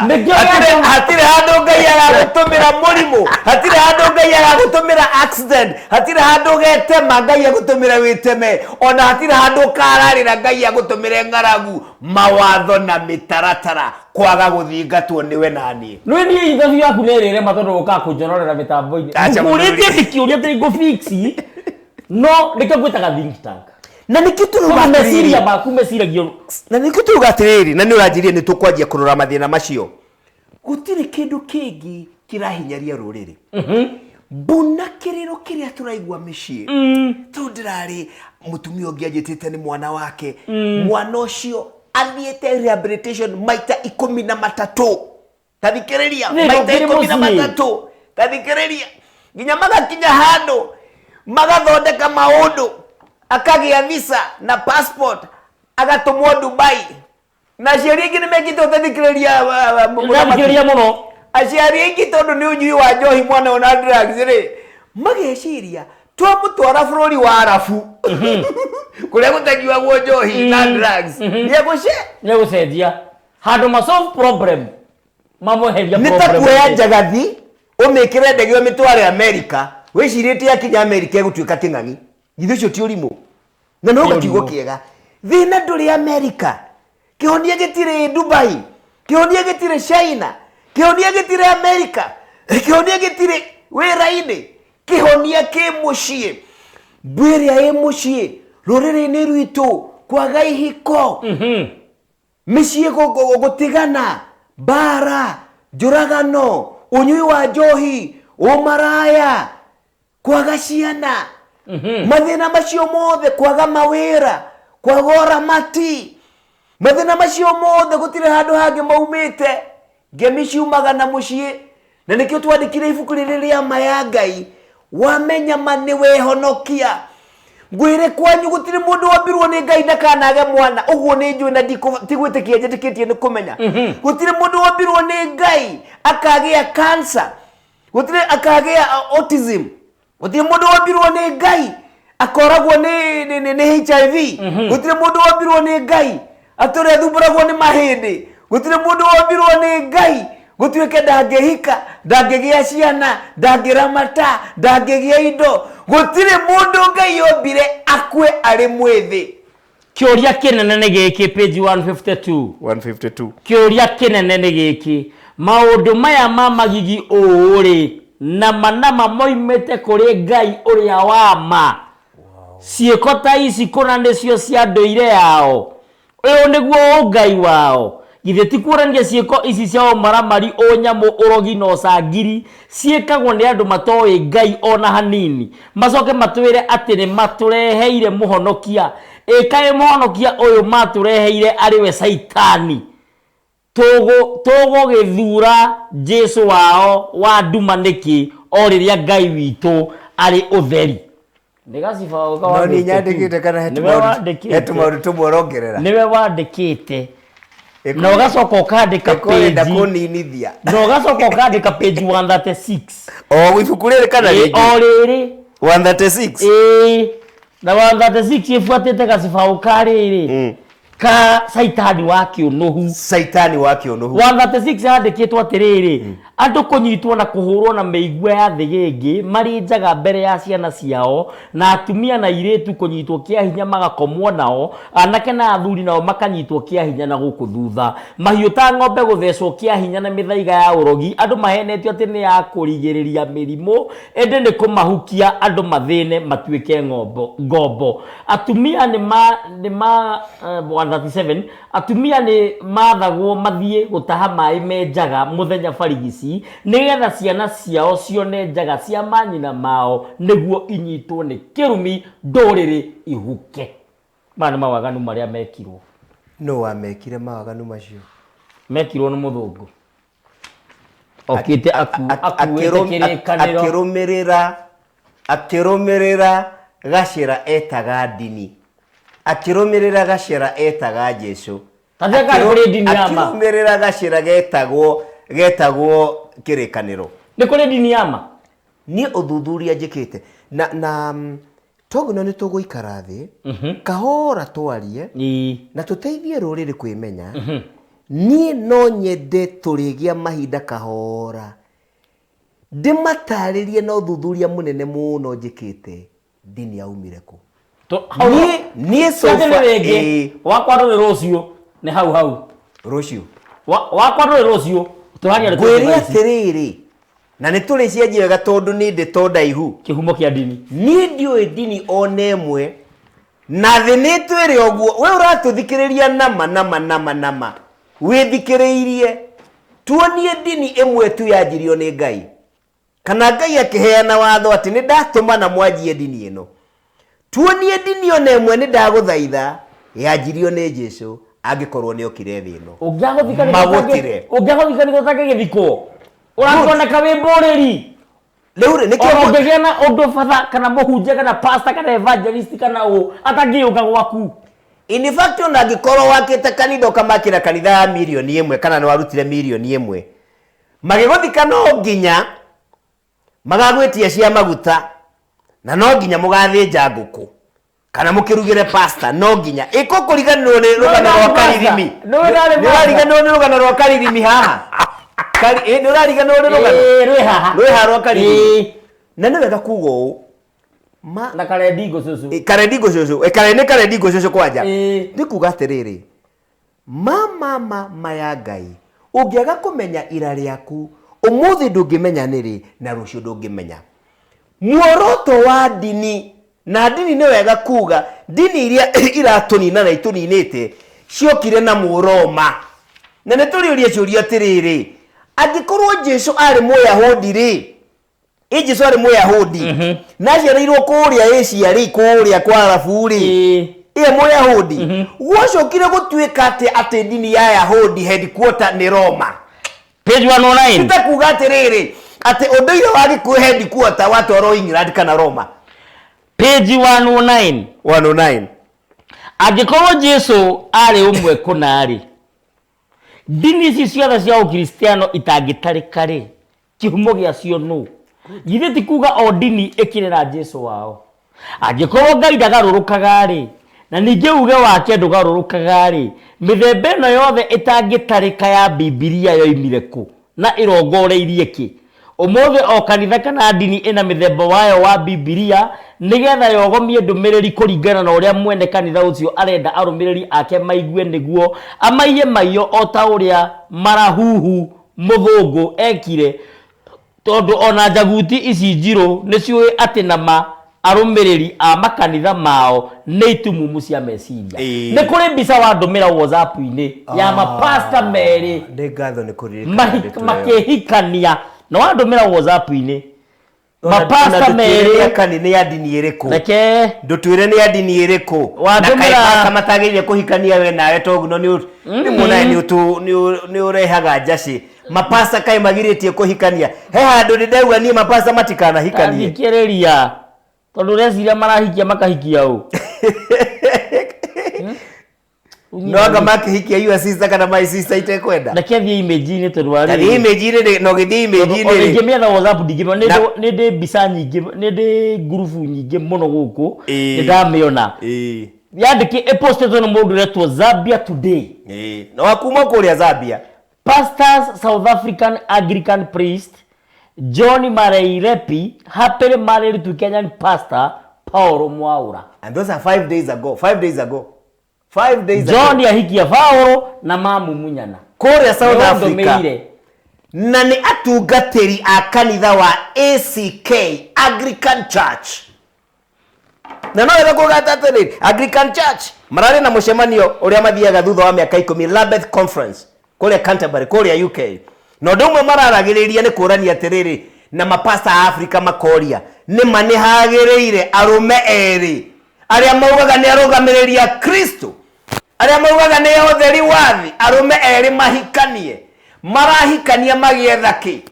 hatire handu ngai agagutumira murimu hatire handu ngai agagutumira accident hatire handu getema ngai agutumira witeme ona hatire handu kararira ngai agutumire ngaragu mawatho na mitaratara kwaga guthingatwo niwe nani ni ithabi yaku nerire matondu uka kunjonorera mitambo-ini uritie ndikiuria tiri go fix no ndike gwitaga think tank na meciria maku meciragio na nikitugatiriri na ni uranjirie ni tukwanjia kurora mathina macio gutire kindu kingi kirahinyaria ruriri mbuna kiriro kiria turaigwa micii tu ndirari mutumia ungi anjitite ni mwana wake mwana ucio athiete rehabilitation maita 13 tathikiriria maita 13 tathikiriria nginya magakinya handu magathondeka maundu akagia visa na passport agatumwo Dubai na ciari ingi nimekite uthithikiriria muno aciari ingi tondu ni unyui wa njohi mwana ona drugs ri mageciria twamutwara bururi wa Arabu kuria gutagiwagwo njohi na drugs ni gucenjia handu ma solve problem mamuheria problem nitakuoya njagathi umikire ndege mitware America wicirite akinya America egutuika king'ang'i githe cio ti urimu na no gakiugo kiega thina nduri America kihonia gitire Dubai kihonia gitire China kihonia gitire America kihonia gitire wira-ini kihonia ki mucii mbwiria i mucii ruriri-ini rwitu kwaga ihiko micii gutigana bara njuragano unyui wa njohi umaraya kwaga ciana mathina macio mothe kwaga mawira kwaga uramati mathina macio mothe gutire handu hangi maumite ngemi ciumaga na mucii na nikio twandikire ibuku riri ria maya ngai wamenya mani wehonokia ngwire kwanyu gutire mundu wambirwo ni ngai ndakanage mwana uguo ni njui na tigwitikia njitikitie ni kumenya gutire mundu wambirwo ni ngai akagia cancer gutire akagia autism gutire mundu wambirwo ni ngai akoragwo ni HIV gutire mundu wambirwo ni ngai atore thumburagwo ni mahindi gutire mundu wambirwo ni ngai gutuike ndangihika ndangigia ciana ndangiramata ndangigia indo gutire mundu ngai yombire akwe ari mwithi kiuria kinene ni giki page 152 kiuria kinene ni giki maundu maya ma magigi uri nama moimete kuri ngai uria wa ma ciiko ta ici kuna nicio cia nduire yao uyu niguo ngai wao githe ti kurania ciiko ici cia maramari onyamu urogi no cangiri ciikagwo ni andu matoi ngai ona hanini macoke matwire ati ni matureheire muhonokia ikae muhonokia uyu matureheire ari we saitani togo githura Jesu wao wa nduma niki oriria ngai witu ari utheri ndigaciba no ni nyandikite kana hetumaundu tumworongerera niwe wandikite no gacoka ukandika page ndakuninithia no gacoka ukandika page 136 o ibuku riri kana rigi o riri 136 na 136 ifuatite gaciba ukariri ka saitani wa kiunuhu 136 yandikitwo atiriri andu kunyitwo na kuhurwo na meigua ya thigingi mari njaga mbere ya ciana ciao na atumia na iretu kunyitwo kia hinya magakomwo nao anake na athuri nao makanyitwo kia hinya na guku thutha mahiu ta ng'ombe guthecwo kia hinya na mithaiga ya urogi andu mahenetio ati ni ya kurigiriria mirimo ende ni kumahukia andu mathine matuike ngombo atumia ni ma 137 atumia ni mathagwo mathie gutaha mai menjaga muthenya barigisi ici nigetha ciana ciao cione njaga cia manyina mao niguo inyitwo ni kirumi nduriri ihuke. Mani mawaganu maria mekirwo. No wamekire mawaganu macio? Mekirwo ni muthungu. Okite akuwete kirikaniro akirumirira gacira etaga ndini, akirumirira gacira etaga Jesu, akirumirira gacira getagwo kirikaniro. Ni kuri dini yama ni uthuthuria njikite na toguno ni tuguikara thi kahora twarie na tuteithie ruriri kwimenya. Ni no nyende turigia mahinda kahora ndimataririe na uthuthuria munene muno njikite dini yaumire ku ni sofa wakwa ndo rocio ni hau rocio wakwa ndo rocio turania gwiri atiriri na ni turi cianji wega tondu ni ndi tondaihu kihumo kia dini ni ndioi dini onemwe na thi ni twire oguo we uratuthikiriria nama withikiriirie tuonie dini imwe tu yajirio ni Ngai kana Ngai akiheana watho ati ni ndatuma na mwanjie dini ino. Tuonie dini onemwe ni ndaguthaitha yajirio ni Jesu angikorwo ni okire thi ino. Ungiagothikana take githiko urakona kabimboreri leure nikio ngegena undu fatha kana muhunje kana pastor kana evangelist kana atangiuka gwaku. In fact ona gikorwo wakite kanitha kamakira kanitha ya milioni 1 kana ni warutire milioni 1 magiguthika no nginya magagwetia cia maguta na no nginya mugathinja nguku kana mukirugire pasta no nginya iko kuriganirwo ni rugano rwa karirimi ni rariganirwo ni rugano rwa karirimi haha ni rariganirwo ni rugano rwi haha rwa karirimi na ni wega kugo na karedigo cucu karedigo cucu kwanja ni kuga atiriri maya Ngai ungiaga kumenya ira riaku umuthi ndungimenya niri na rucio ndungimenya muoroto wa dini na dini ni wega kuga dini iria iratunina na ituninite ciokire na Muroma na ni turiuria ciuria atiriri angikorwo Jesu ari Muyahudi ri Jesu ari Muyahudi na ciareirwo kuria Asia ri kuria kwa Araburi iye Muyahudi gwacokire gutuika ati dini ya Yahudi headquarter ni Roma. Page 109 nitakuga atiriri ati unduire wagi ku headquarter watwaro England kana Roma. Page 109 angikorwo Jesu ari umwe kunari dini ici ciothe cia ukristiano itangitarika ri kihumo giacio no githe ti kuga o dini ikirira Jesu wao. Angikorwo Ngai ndagarurukaga ri na ninge uge wake ndugarurukaga ri mithembe no yothe itangitarika ya Biblia yoimire ku na irongoreirie ki umuthi o kanitha kana dini ina mithemba wayo wa Biblia nigetha yogomie ndumiriri kuringana na uria mwene kanitha ucio arenda arumiriri ake maigue niguo amaiye maiyo o ta uria marahuhu muthungu ekire tondu ona njaguti ici njiro niciui ati nama arumiriri a makanitha mao ni itumumu cia meciria. Ni kuri mbica wa ndumira WhatsApp-ini ya mapasta meri ndi ngatho ni kuririkana makihikania no wa ndumira WhatsApp-ini mapasta meri kanitha ya dini iriku reke ndutwire ni ya dini iriku na kama tagirie kuhikania we nawe toguno ni munai ni urehaga njaci mapasta kai magiritie kuhikania he handu ni ndauga ni mapasta matikana hikanie thikiriria tondu reciria marahikia makahikia u no anga makihikia you sister kana my sister itekwenda nakethia image-ini tondu ari ari image-ini no githii image-ini ngimia WhatsApp ndigima ni ndi mbica nyingi ni ndi group nyingi muno guku ndamiona yandiki postetwo na mundu retwo Zambia Today no wakuma kuria Zambia pastors South African Anglican priest John Marairepi happily married to Kenyan pastor Paulo Mwaura. And those are 5 days ago. John yahikia Paulo na Mamu Munyana. Korea South Africa. Na ni atungatiri a kanitha wa ACK Anglican Church. Na no ero kugatatiri Anglican Church. Marari na mushemanio uria mathiaga thutha wa miaka 10 Lambeth Conference. Korea Canterbury, Korea UK. no ndumwe mararagiriria ni kurania atiriri na mapasta a Africa makoria ni manihagiriire arume eri aria maugaga ni arugamiria Kristo aria maugaga ni utheri wathi arume eri mahikanie marahikania magietha ki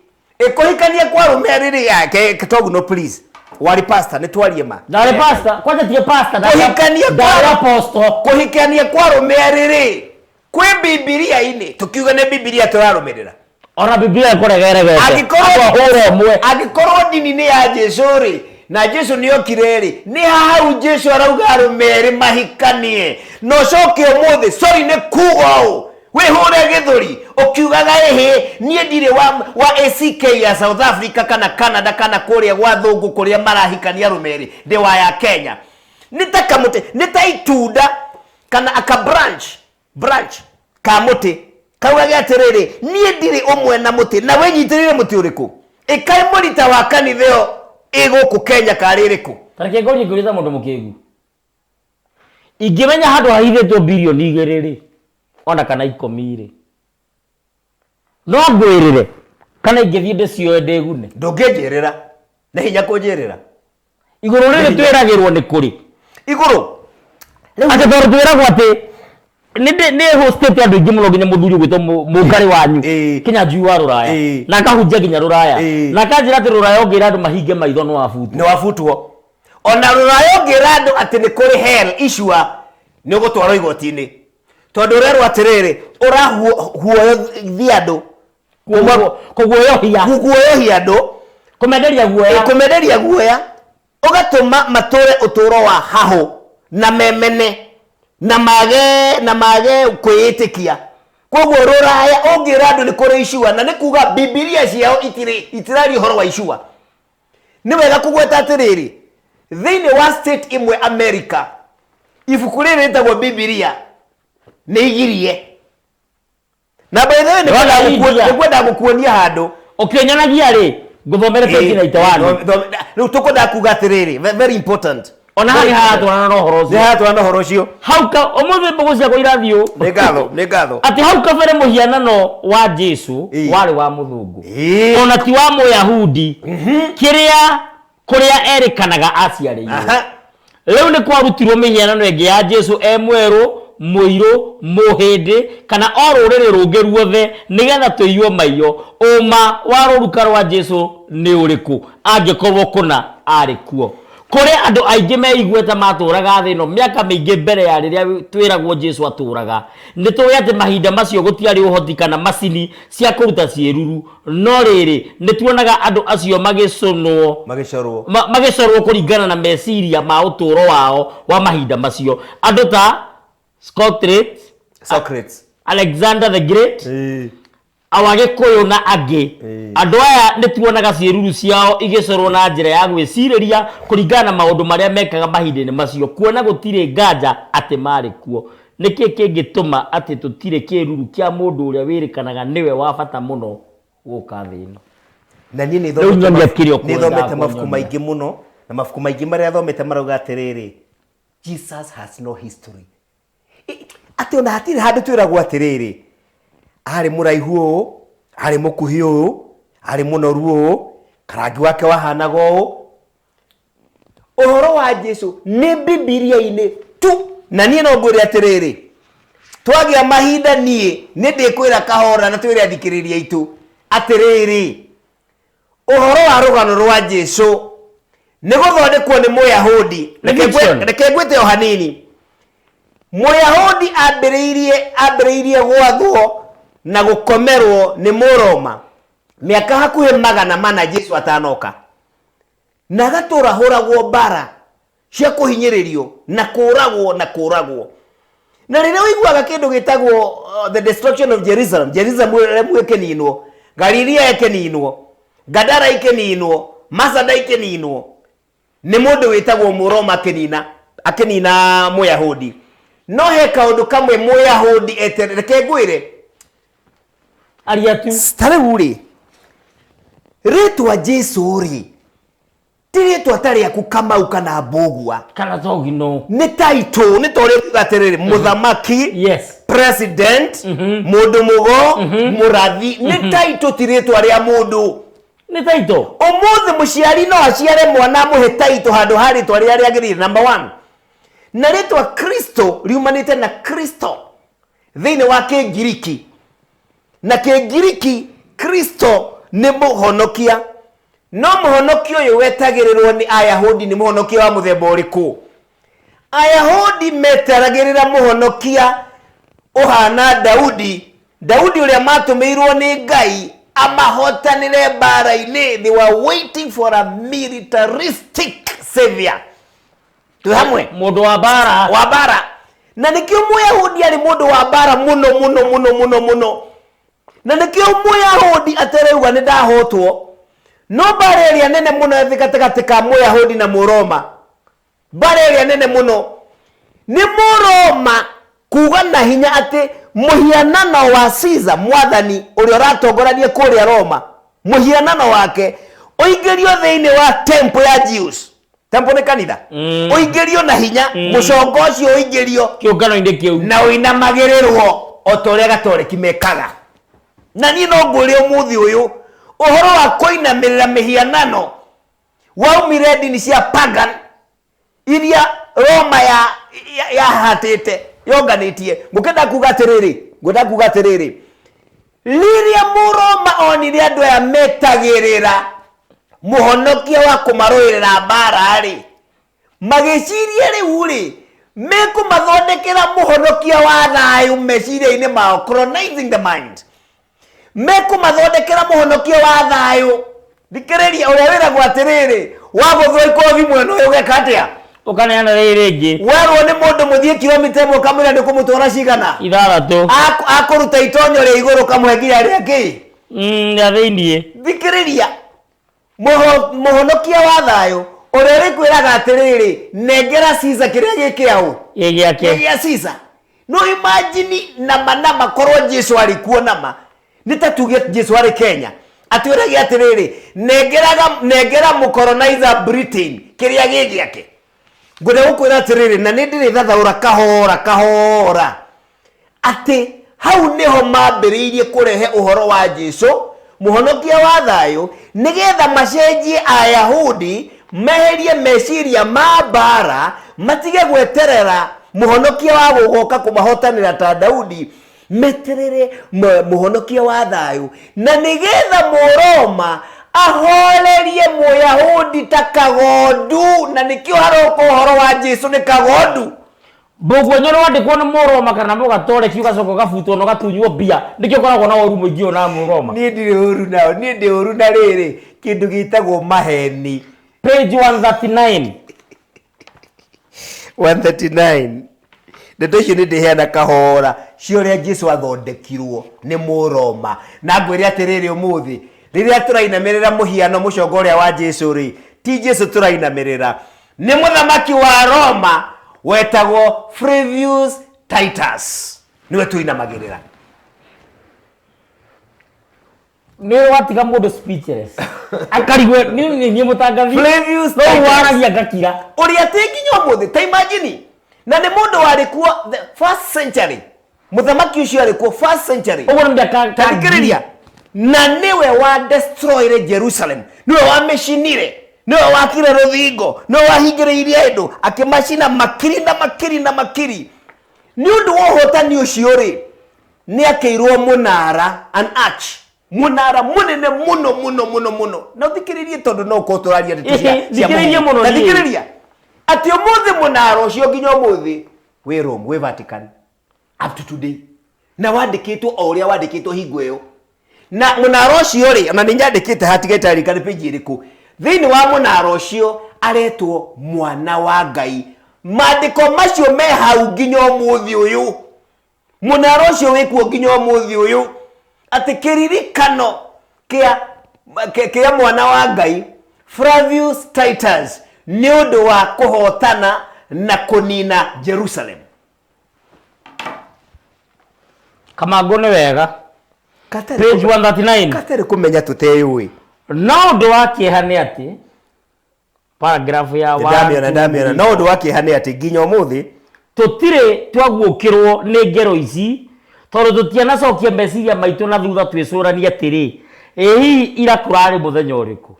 ikuhikania kwa arume eri yake Toguno please wali pastor ni twarie ma ndari pastor kwanza tie pastor ndari apostle kuhikania kwa arume eri kwi Biblia ini tukiuga ni Biblia turarumirira ona Biblia ikoregerege agikorwo dini ni ya Jesu ri na Jesu niyo kireri ni hau Jesu arauga arumeri mahikanie no coke umuthi sorry ni kugo we hore githuri ukiugaga ehe nie ndire wa ACK ya South Africa kana Canada kana kuria gwa thungu kuria marahikania arumeri ndi wa ya Kenya nitakamute nitaitunda kana aka branch kamuti kauga atiriri nie ndire umwe na muti na wenyitirire muti uriku ikai murita wa kanitheo iguku Kenya kaririku tareke ngori nguriza mundu mukigu ingimenya handu hahithitwo bilioni 2 ona kana 10 no ngwirire kana ingithie ndecio ndegune ndungijirira na hinya kunjirira iguru riri twiragirwo ni kuri iguru ate tor twiragwo ati ni hostate andu ingi muno ginya muthuri gwito mungari wanyu kinya njui wa ruraya na kahunjia ginya ruraya na kanjira ati ruraya ongira andu mahinge maitho no wafutwo ona ruraya ongira andu ati ni kuri hell issue ni gutwarwo igoti-ini tondu rero atiriri urahuoyo thiandu kuguoyohia andu kumenderia guoya ugatuma mature uturo wa hahu na memene na mage kwitikia koguo ruraya ongira andu ni kuri issue na ni kuga Biblia ciao itirari horo wa issue ni wega kugweta atiriri thiini wa state imwe America ibuku riri ritagwo Biblia ni igirie na by the way ni kwenda gukuonia handu ukinyanagia ri guthomere page na itawani riu tukwenda kuga atiriri very important ona hari hatwana no horo ucio hauka umuthi mbugu cia irathio ni ngatho ati hauka bere muhianano wa Jesu wari wa muthungu ona ti wa Muyahudi kuria erikanaga aciariirwo riu ni kwarutirwo mihianano ingi ya Jesu mweru muiru muhindi kana oruriri rungi ruothe nigetha tuiywo maiyo uma wa ruruka rwa Jesu ni uriku angikorwo kuna ari kuo kore andu aingi meigueta maturaga thino miaka mingi mbere ya riria twiragwo Jesu aturaga nituwe ati mahinda macio gutiari uhoti kana macini cia kuruta ciiruru no riri nituonaga andu acio magicorwo kuringana na meciria ma uturo wao wa mahinda macio andu ta Socrates Alexander the Great awagikuyu na angi andu aya nituonaga ciiruru ciao igicorwo na njira ya gwiciriria kuringana na maundu maria mekaga mahinda-ini macio kuona gutire nganja ati mari kuo niki kingituma ati tutire kiruru kia mundu uria wirikanaga niwe wa bata muno guka thino na ni thomete mabuku maingi muno na mabuku maingi maria thomete marauga atiriri Jesus has no history ati ona hatire handu twiragwo atiriri ari muraihu uyu ari mukuhi uyu ari munoru uyu karangi wake wahanaga uyu uhoro wa Jesu ni Biblia-ini tu na nie no ngwire atiriri twagia mahinda nie ni ndikwira kahora na twire athikiriria itu atiriri uhoro wa rugano rwa Jesu ni guthondekwo ni Muyahudi reke ngwite o hanini Muyahudi ambiriirie gwathwo na gukomerwo ni Muroma miaka hakuhe 400 Jesu atanoka na gatura huragwo bara cia kuhinyiririo na kuragwo na riria wiguaga kindu gitagwo the destruction of Jerusalem ekeninwo Galilea ekeninwo Gadara ekeninwo Masada ekeninwo ni mundu witagwo Muroma akenina Muyahudi no he kaundu kamwe Muyahudi etereke ngwire ariatu stare uri ritwa Jesu uri tiri twatari aku Kamau kana Mbugua kana Togino ni title ni tore gaterere muthamaki yes president mundu mugo murathi ni title tiri twari mundu ni title umuthi muciari no aciare mwana muhe title handu hari twari ari agirire number 1 na ritwa Kristo riumanite na Kristo thini wa Kigiriki na Kigiriki Kristo ni muhonokia no muhonokia uyu wetagirirwo ni Ayahudi ni muhonokia wa muthemba uriku Ayahudi metaragirira muhonokia uhana Daudi uria matumirwo ni Ngai amahotanire bara-ini. They were waiting for a militaristic savior. Tuhamwe mundu wa bara na nikio Muyahudi ali mundu wa bara muno na nikio Muyahudi atereuga ni ndahotwo no bareria nene muno ethikateka ka Muyahudi na Muroma bareria nene muno ni Muroma kuga na hinya ati muhianano wa Caesar mwathani uria ratongoranie kuria Roma muhianano wake oigerio thiini wa temple ya Jews. Temple ni kanitha oigerio na hinya mucongo ucio oigerio kiungano-ini kiu na uinamagirirwo otoria gatoreki mekaga na ni no nguri umuthi uyu uhoro wa kuinamirira mihianano waumire ndini cia pagan iria Roma ya hatite yonganitie ngukenda kuga atiriri liria Muroma onire andu aya metagirira muhonokia wa kumaroirira bara ri magiciria riu ri mekumathondekera muhonokia wa thayu meciria-ini mao colonizing the mind mekumathondekera muhonokia wa thayu thikiriria uria wiragwo atiriri waguthwo ikothi mwena uyu geka atia ukaneana ringi werwo ni mundu muthie kilomita 1 kamwira ni kumutwara cigana 6 akuruta itonyo ri iguru kamwe nginya ri ki ya thiini thikiriria muhonokia wa thayu uria rikwiraga atiriri nengera Caesar kiria gikiau gigiake Caesar no imagine nama korwo Jesu alikuwa nama nitatuge Jesu ari Kenya atwiragia atiriri nengera mu colonizer Britain kiria gigiake ngode gukwira atiriri na nindire thathaura kahora ati hau niho mambiriirie kurehe uhoro wa Jesu muhonokia wa thayu nigetha macenjie Ayahudi meherie meciria ma bara matige gweterera muhonokia wa gugoka kumahotanira ta Daudi meterere muhonokia wa thayu na nigetha Muroma ahorerie Muyahudi ta kagondu na nikio haroko uhoro wa Jesu ni kagondu Mbugua nyoro wandikwo ni Muroma kana mugatore kiugacoka gabutwo no gatunywo bia nikio koragwo na oru muingio na Muroma ni ndire oru nao ni ndi oru na riri kindu gitagwo maheni page 139 ndeto icio nĩ ndĩheana kahora ciũrĩa Jesu athondekirwo nĩ Mũroma na ngwĩre atĩrĩrĩ ũmũthĩ rĩrĩa tũrainamĩrĩra mũhiano mũcongo ũrĩa wa Jesu rĩ ti Jesu tũrainamĩrĩra nĩ mũthamaki wa Roma wetagwo Flavius Titus niwe tũinamagĩrĩra ni watiga mundu speechless akarigwe ni mutangathi Flavius no waragia gakira ũrĩa tĩnginya ũmũthĩ ta imagine na nĩ mũndũ warĩ kuo the first century mũthamaki ũcio arĩ kuo first century ũguo nĩ ndakakariria na niwe wa destroyire Jerusalem niwe wa meshinire niwe wakire rũthingo niwe wahingĩrĩirie andũ akĩmacina makiri nĩ ũndũ wa ũhotani ũcio rĩ nĩ akĩirwo mũnara an arch munara munene muno na thikiririe tondu no ko turaria thikiririe muno thikiriria ati umuthi munara ucio nginya umuthi we Rome we Vatican up to today na wandikitwo o uria wandikitwo hingo iyo na munara ucio ri na ninyandikite hatigete arikani page iriku thiini wa munara ucio aretwo mwana wa Ngai mandiko macio me hau nginya umuthi uyu munara ucio wikuo nginya umuthi uyu ati kiririkano kia mwana wa Ngai Flavius Titus ni undu wa kuhotana na kunina Jerusalem Kamago ni wega page 139 kateri kumenya tuteyui no undu wa kieha ni ati paragraph ya ndamiona no ndu wakihane ati nginya umuthi tutire twagukirwo ni ngero ici tondu tutiana cokia meciria maitu na thutha twicurania atiri hihi ira kurari muthenya uriku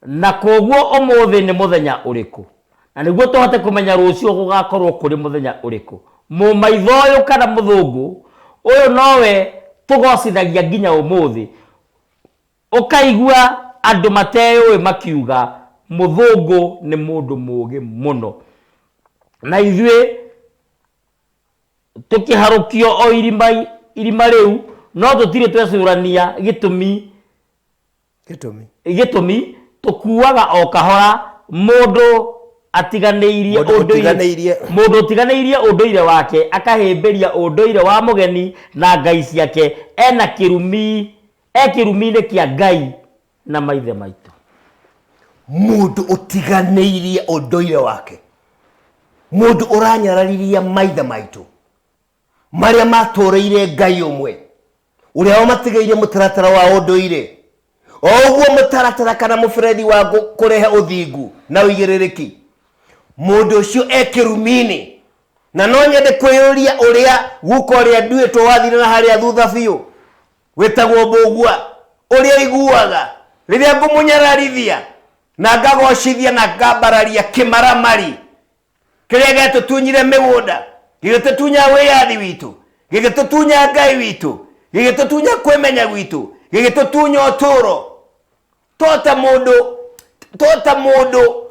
na koguo umuthi ni muthenya uriku na niguo tuhote kumenya rucio gugakorwo kuri muthenya uriku mu maitho uyu kana muthungu uyu nowe tugocithagia nginya umuthi ukaigua andu mateyo makiuga muthungu ni mundu mugi muno na ithuĩ tukiharukio o irima riu no tutire twecurania gitumi tukuaga o kahora mundu atiganeirie unduire wake akahimberia unduire wa mugeni na ngai ciake ena kirumi-ini kia ngai na maithe maitu mundu utiganeirie unduire wake mundu uranyarariria maithe maitu maria matureire ngai umwe uria o matigeire mutaratara wa unduire oguo mutaratara kana muferethi wa kurehe uthingu na uigirereki mundu ucio ekirumini na no nyende kwiyuria uria guko uria nduitwo wathire na haria thutha biu witagwo mbugua uria iguaga riria ngumunyararithia na ngagocithia na ngambararia kimaramari kiria getutunyire migunda gigitutunya wiyathi witu gigitutunya ngai witu gigitutunya kwimenya witu gigitutunya uturo tota mundu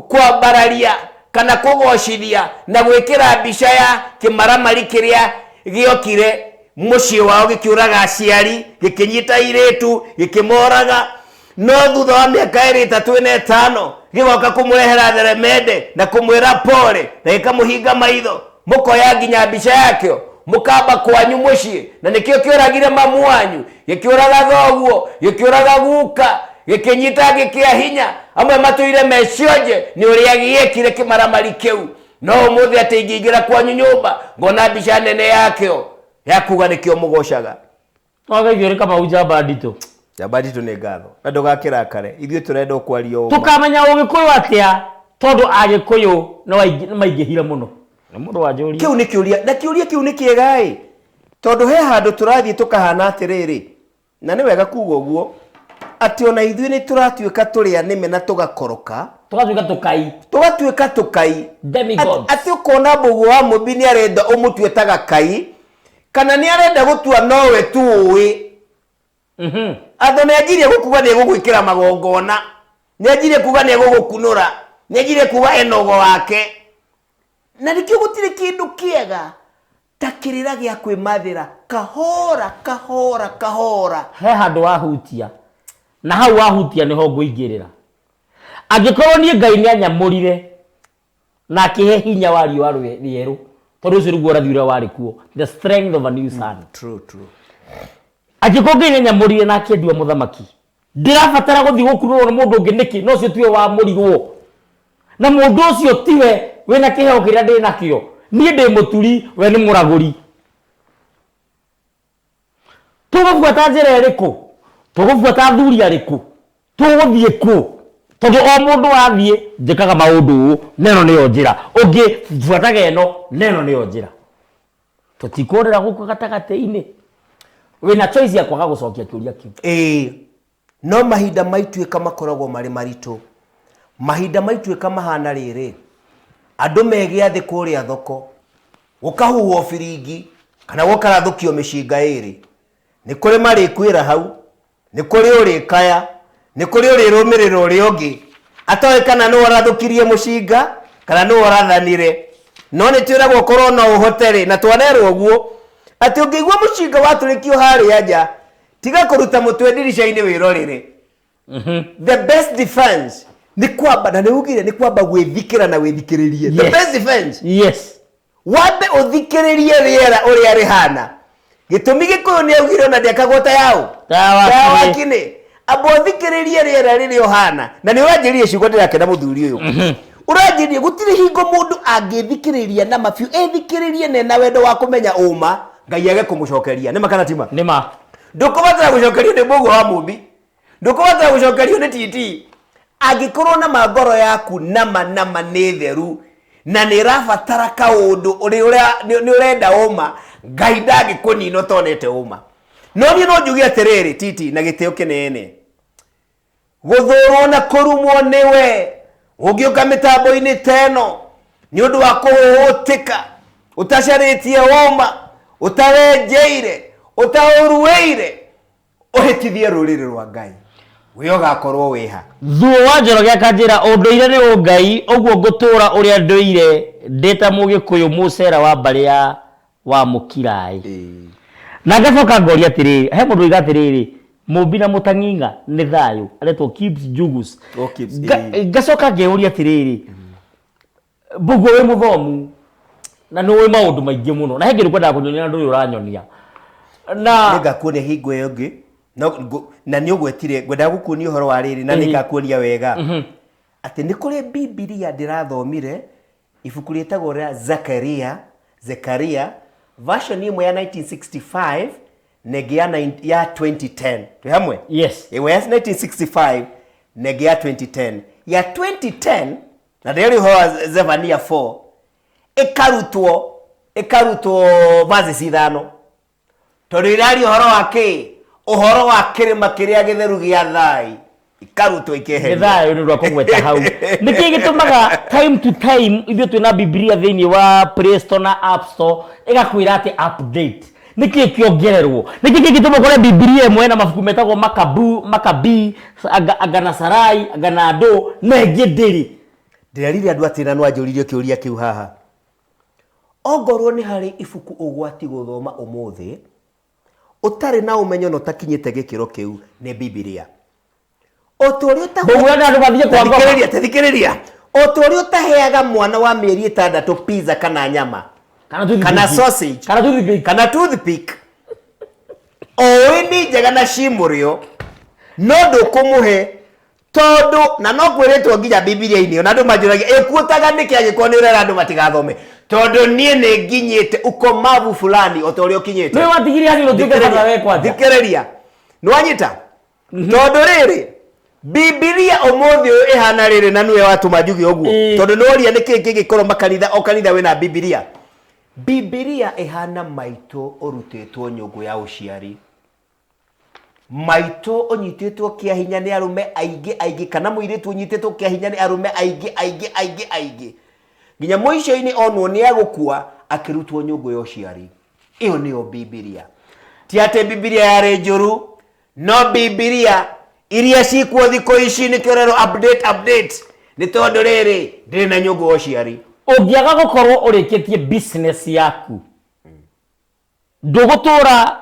kwambararia kana kugocithia na gwikira mbica ya kimaramari kiria giokire mucii wao gikiuraga aciari gikinyita iritu gikimoraga no thutha wa miaka 3-5 gigoka kumurehera theremende na kumwira pole na gikamuhinga maitho mukoya nginya mbica yakio mukamba kwanyu mucii na nikio kiuragire mamu wanyu gikiuraga thoguo gikiuraga guka gikinyita gikia hinya amwe matuire mecionje ni uria giekire kimaramari kiu no umuthi ati ingiingira kwanyu nyumba ngona mbica nene yakio yakuga nikio mugocaga agaithio kama ujamba ndito Jabadito ni ngatho na ndugakirakare ithuĩ turenda kwaria tukamenya ugikuyu atia tondu agikuyu no maingihira muno na mundu wa njuri kiu ni kiuria na kiuria kiu ni kiegai tondu he handu turathie tukahana atiriri na ni wega kuga uguo ati ona ithuĩ ni turatuika turia nime na tugakoroka tugatuika tukai demigods ati ukona mbugu wa mubi ni arenda umutue taga kai kana ni arenda gutua nowe tuwi Atho nejirie gukuga ni gugwikira magongona nejirie kuga ni gugukunura nejirie kuga enogo wake na nikio gutire kindu kiega takirira gia kwimathira kahora he handu wahutia na hau wahutia niho nguingirira angikorwo ni ngai ni anyamurire na akihe hinya wa riwa rieru tondu ucio rugo rathiure wari kuo the strength of a new sun true Akikogene nyamurire na akendia muthamaki ndirabatara guthi gukurwo na mundu ungi niki no cio tuwe wa murirwo na mundu ucio tiwe wina kiheo kiria ndi nakio nie ndi muturi we ni muraguri tugubuata njira iriku tugubuata thuri ariku tuguthie ku tondu o mundu wathie njikaga maundu neno niyo njira ungi buataga eno neno niyo njira tutikorera guku gatagate-ini wina choice ya kwaga gucokia kiuria kiu no mahinda maituika makoragwo mari maritu mahinda maituika mahana riri andu megia thi kuria thoko ukahuwo firingi kana gukarathukio mishinga iri ni kuri mari kwira hau ni kuri uri kaya ni kuri uri rumiriro uri ungi atoe kana no warathukirie mushinga kana no warathanire no ni twiragwo korwo no uhoteri na twanerwo guo ati ungigwa mushinga waturikio hari aja tiga kuruta mutwe dirisha-ini wirorire the best defense ni kwamba na niugire ni kwamba gwithikira na withikiririe the best defense wambe uthikiririe riera uria rihana gitumi gikuyu ni augire na ndiakagota yao dawa kine abo thikiririe riera riri ohana na ni uranjirie ciugo ndirake na muthuri uyu uranjirie gutire hingo mundu angithikiriria na mafiu ethikiririe na wendo wa kumenya uma ngai age kumucokeria nima kana tima nima ndukubatara gucokerio ni mugo wa mumbi ndukubatara gucokerio ni titi Angikorwo na magoro yaku nama nĩ theru na nĩ rabatara kaũndũ nĩ ũrenda ũma, Ngai ndangĩkũnina ũtonete ũma. No niĩ no njuge atĩrĩrĩ Titi na gĩtĩo kĩnene, gũthũrwo na kũrumwo nĩwe ũngĩũka mĩtambo-inĩ teno nĩ ũndũ wa kũhũhũtĩka ũtacarĩtie ũma, ũtawenjeire, ũtaũruĩire, ũhĩtithie rũrĩrĩ rwa Ngai, we ũgakorwo wĩha. Thuo wa Njoroge akanjĩra ũndũire nĩ ũngai, ũguo ngũtũra ũrĩa ndũire ndĩta Mũgĩkũyũ mũcera wa mbarĩ ya wa Mũkirai. Na ngacoka ngoria atĩrĩrĩ, he mũndũ oiga atĩrĩrĩ, Mũmbi na Mũtang'ing'a nĩ thayũ, aretwo Kibs Jugus. Ngacoka ngeuria atĩrĩrĩ, Mbũgua wĩ mũthomu na nĩ ũĩ maũndũ maingĩ mũno, na he kĩndũ kwendaga kũnyonia na ndũrĩ ũranyonia. Na ngakuonia hingo ĩyo ĩngĩ na nĩ ũgwetire ngwendaga gũkuonia ũhoro wa rĩrĩ na nĩngakuonia wega atĩ nĩ kũrĩ Bibilia ndĩrathomire ibuku rĩtagwo rĩa Zekaria version ĩmwe ya 1965 na ĩngĩ ya 2010. Twĩ hamwe? Yes. Ĩmwe ya 1965 na ĩngĩ ya 2010. Ya 2010 na ndĩrĩ ũhoro wa Zefania 4 ĩkarutwo verses 5 tondũ irari ũhoro wa kĩ? Ũhoro wa kĩrĩma kĩrĩa gĩtheru gĩa Thai ikarutwo ikeheria. Thai nĩ rwa kũgweta hau. Nĩkĩ gĩtũmaga time to time ithuĩ twĩna Biblia thĩinĩ wa Play Store na App Store ĩgakwĩra atĩ update. Nĩkĩ kĩongererwo? Nĩkĩ gĩtũmaga kũrĩa Biblia ĩmwe na mabuku metagwo Makabii, Agana Sarai, Agana Ado na ĩngĩ ndĩrĩ. Ndĩrerire andũ atĩ na no anjũririe kĩũria kĩu haha. Ongorwo nĩ harĩ ibuku ũgwati gũthoma ũmũthĩ ũtarĩ na ũmenyo na ũtakinyĩte gĩkĩro kĩu nĩ Biblia. Thikĩrĩria. O ũrĩa ũtaheaga mwana wa mĩeri 6 pizza kana nyama kana sausage kana toothpick, oĩ nĩ njega na cimũrĩo, no ndũkũmũhe tondũ na no kwĩrĩtwo nginya Biblia-inĩ na andũ manjũragia ĩkuotaga nĩkĩ angĩkorwo nĩ ũrera andũ matigathome, tondũ niĩ nĩ nginyĩte ukomavu fulani o ta ũrĩa ũkinyĩte. Nĩ watigire atĩ ũtuĩke baba wekwa. Thikĩrĩria, nĩwanyita tondũ rĩrĩ Biblia ũmũthĩ ũyũ ĩhana rĩrĩ na nĩwe watũma njuge ũguo, tondũ nĩworia nĩkĩ kĩngĩkorwo makanitha o kanitha wĩna Biblia. Biblia ĩhana maitũ ũrutĩtwo nyũngũ ya ũciari, maitũ ũnyitĩtwo kĩa hinya nĩ arũme aingĩ kana mũirĩtu ũnyitĩtwo kĩa hinya nĩ arũme aingĩ nginya mũico-inĩ onwo nĩ agũkua akĩrutwo nyũngũ ya ũciari. Ĩyo nĩyo Biblia. Ti atĩ Biblia yarĩ njũru, no Biblia iria cikuo thikũ ici nĩ kĩrero update nĩ tondũ rĩrĩ ndĩrĩ na nyũngũ ya ũciari. Ũngĩaga gũkorwo ũrĩkĩtie business yaku ndũgũtũra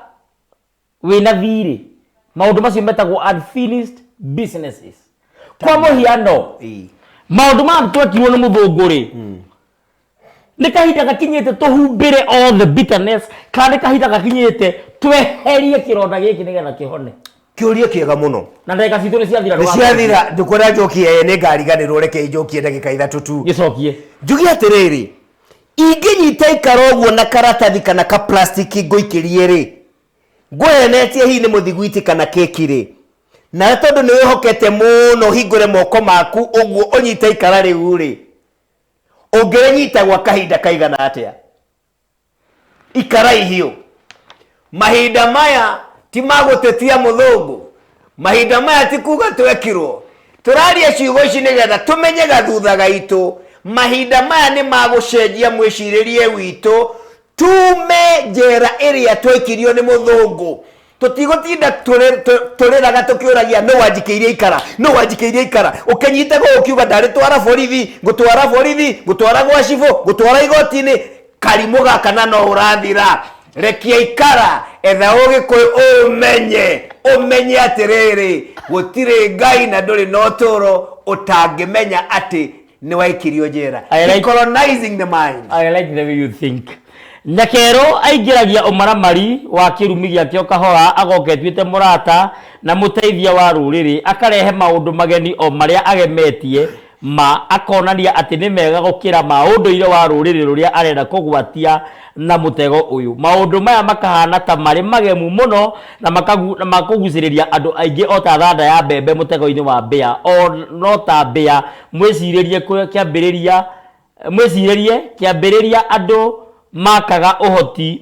wĩna thirĩ. Maũndũ macio metagwo unfinished businesses. Kwa mũhiano maũndũ ma twekirwo nĩ mũthũngũ rĩ, nĩ kahinda gakinyĩte tũhumbĩre all the bitterness, kana nĩ kahinda gakinyĩte tweherie kĩronda gĩkĩ nĩgetha kĩhone. Kĩũria kĩega mũno. Na ndagĩka citũ nĩ ciathira. Nĩ ciathira, ndũkwenda njokie nĩ ngariganĩrwo reke njokie ndagĩka 3 tu. Gĩcokie. Njuge atĩrĩrĩ, ingĩnyita ikara ũguo na karatathi kana ka plastic ngũikĩrie rĩ, ngwenetie hihi nĩ mũthiguiti kana keki rĩ, na tondũ nĩ wĩhokete mũno hingũre moko maku ũguo ũnyita ikara rĩu rĩ, ũngĩnyita gwa kahinda kaigana atĩa? Ikara ihiũ. Mahinda maya ti magũtetia mũthũngũ, mahinda maya ti kuga twekirwo, tũraria ciugo ici nĩgetha tũmenye gathutha gaitũ. Mahinda maya nĩ magũcenjia mwĩcirĩrie witũ, tume njĩra ĩrĩa twaikirio nĩ mũthũngũ. Tũtigũtinda tũrĩraga tũkĩũragia no wanjikĩirie ikara, ũkĩnyitego ũkiuga ndarĩ twara borithi, ngũtwara gwa cibũ, ngũtwara igoti-inĩ. Karimũ gaka na no ũrathira, rekia ikara, etha Ũgĩkũyũ ũmenye atĩrĩrĩ gũtirĩ Ngai na ndũrĩ na ũtũũro ũtangĩmenya atĩ nĩ waikirio njĩra. Colonizing the mind. I like the way you think. Nyakero aingĩragia ũmaramari wa kĩrumi gĩake o kahora, agoka etuĩte mũrata na mũteithia wa rũrĩrĩ, akarehe maũndũ mageni o marĩa agemetie ma akonania ati ni mega gukira maundu ile wa ruriri ruria arenda kugwatia na mutego uyu. Maundu maya makahana ta mari magemu muno na makuguciriria andu aingi o ta thanda ya mbembe mutego-ini wa mbia o no ta mbia. Mwiciririe kiambiriria andu makaga uhoti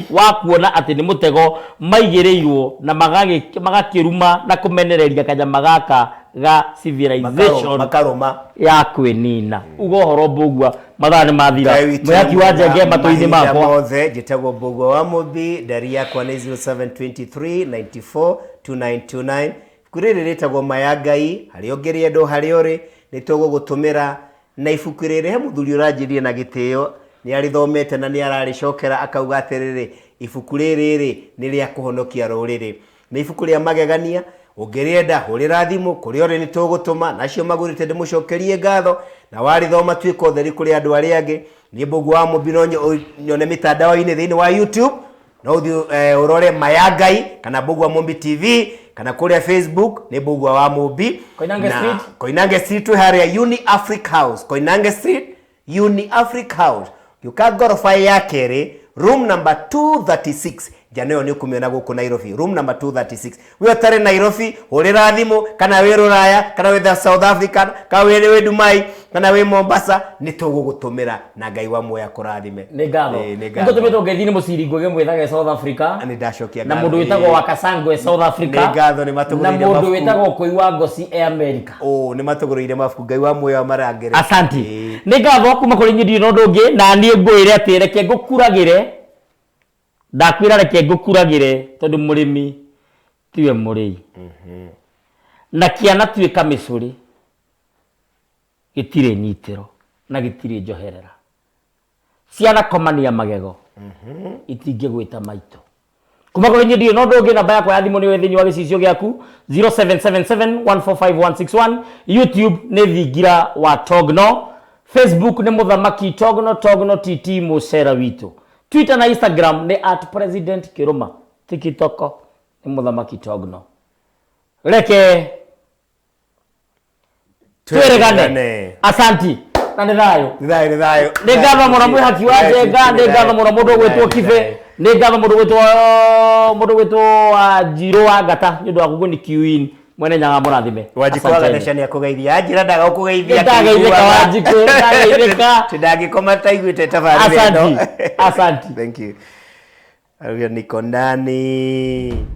wa kuona ati ni mutego maigireirwo na magakiruma na kumenereria kanyama gaka ga civilization makaroma ya kwinina. Ugo horo bugwa mathani mathira mwaki wa jenge matoini makwa mothe jitagwo Mbugua wa Mubi. Dari yakwa ni 0723942929. Kuriri ritagwo Mayangai. Hari ongerie ndo hari ori nitugo gutumira na ibuku riri he muthuri uranjirie na gitio ni arithomete na ni araricokera akauga atiriri ibuku riri ni ria kuhonokia ruriri ni ibuku ria magegania. Ungerienda hurira thimu kuri ori ni tugutuma nacio magurite ndimucokerie ngatho na warithoma twiko theri kuri andu ari angi. Ni Mbugua wa Mubi no nyone mitandao-ini thiini wa YouTube no uthi urore Mayangai kana Mbugua Mubi TV kana kuri Facebook ni Mbugua wa Mubi. Koinange Street haria Uni Africa House. Koinange Street Uni Africa House yuka gorofa ya keri room number 236. Janeo ni kumiona guku Nairobi room number 236. Wi tare Nairobi urira thimu kana wi Ruraya kana wi South Africa kana wi Dubai kana wi Mombasa ni tugugutumira na Ngai wa moya kurathime. Ni ngatho ngutumito ngethini muciringo gemwethage South Africa ani ndacokia na mundu witagwo Wakasangwe South Africa. Ni ngatho ni matuguriire na mundu witagwo Kuiwa Ngoci America. Ni matuguriire mafuku Ngai wa moya marangere. Asanti. Ni ngatho kuma kuri nyindi no ndungi na nie ngwire ati reke ngukuragire ndakwira reke ngukuragire tondu murimi tiwe muri na kiana twika micuri gitire nyitiro na gitire njoherera ciana komania magego itinge gwita maito kuma kuri nyindi no ndungi namba yakwa ya thimu ni wethini wa gicicio giaku 0777145161. YouTube ni Thingira wa Togno. Facebook ni Muthamaki Togno TT Mucera witu. Twitter na Instagram ni @president_kiruma. TikTok ni Muthamaki Togno. Reke tweregane. Asanti na nithayo ni ngatho muno mwihaki wa Njenga. Ni ngatho muno mundu gwitwo Kibe. Ni ngatho mundu gwitwo Njiro wa Ngata ni ndu wa kuguni Queen mwene Nyaga murathime. Wajikwaga neshani ya kugeithia njira ndaga kugeithia ndageithika Wanjiku ndageithika tidagikoma taiguite tafadhali. Asanti. Thank you. Arugia niko ndani.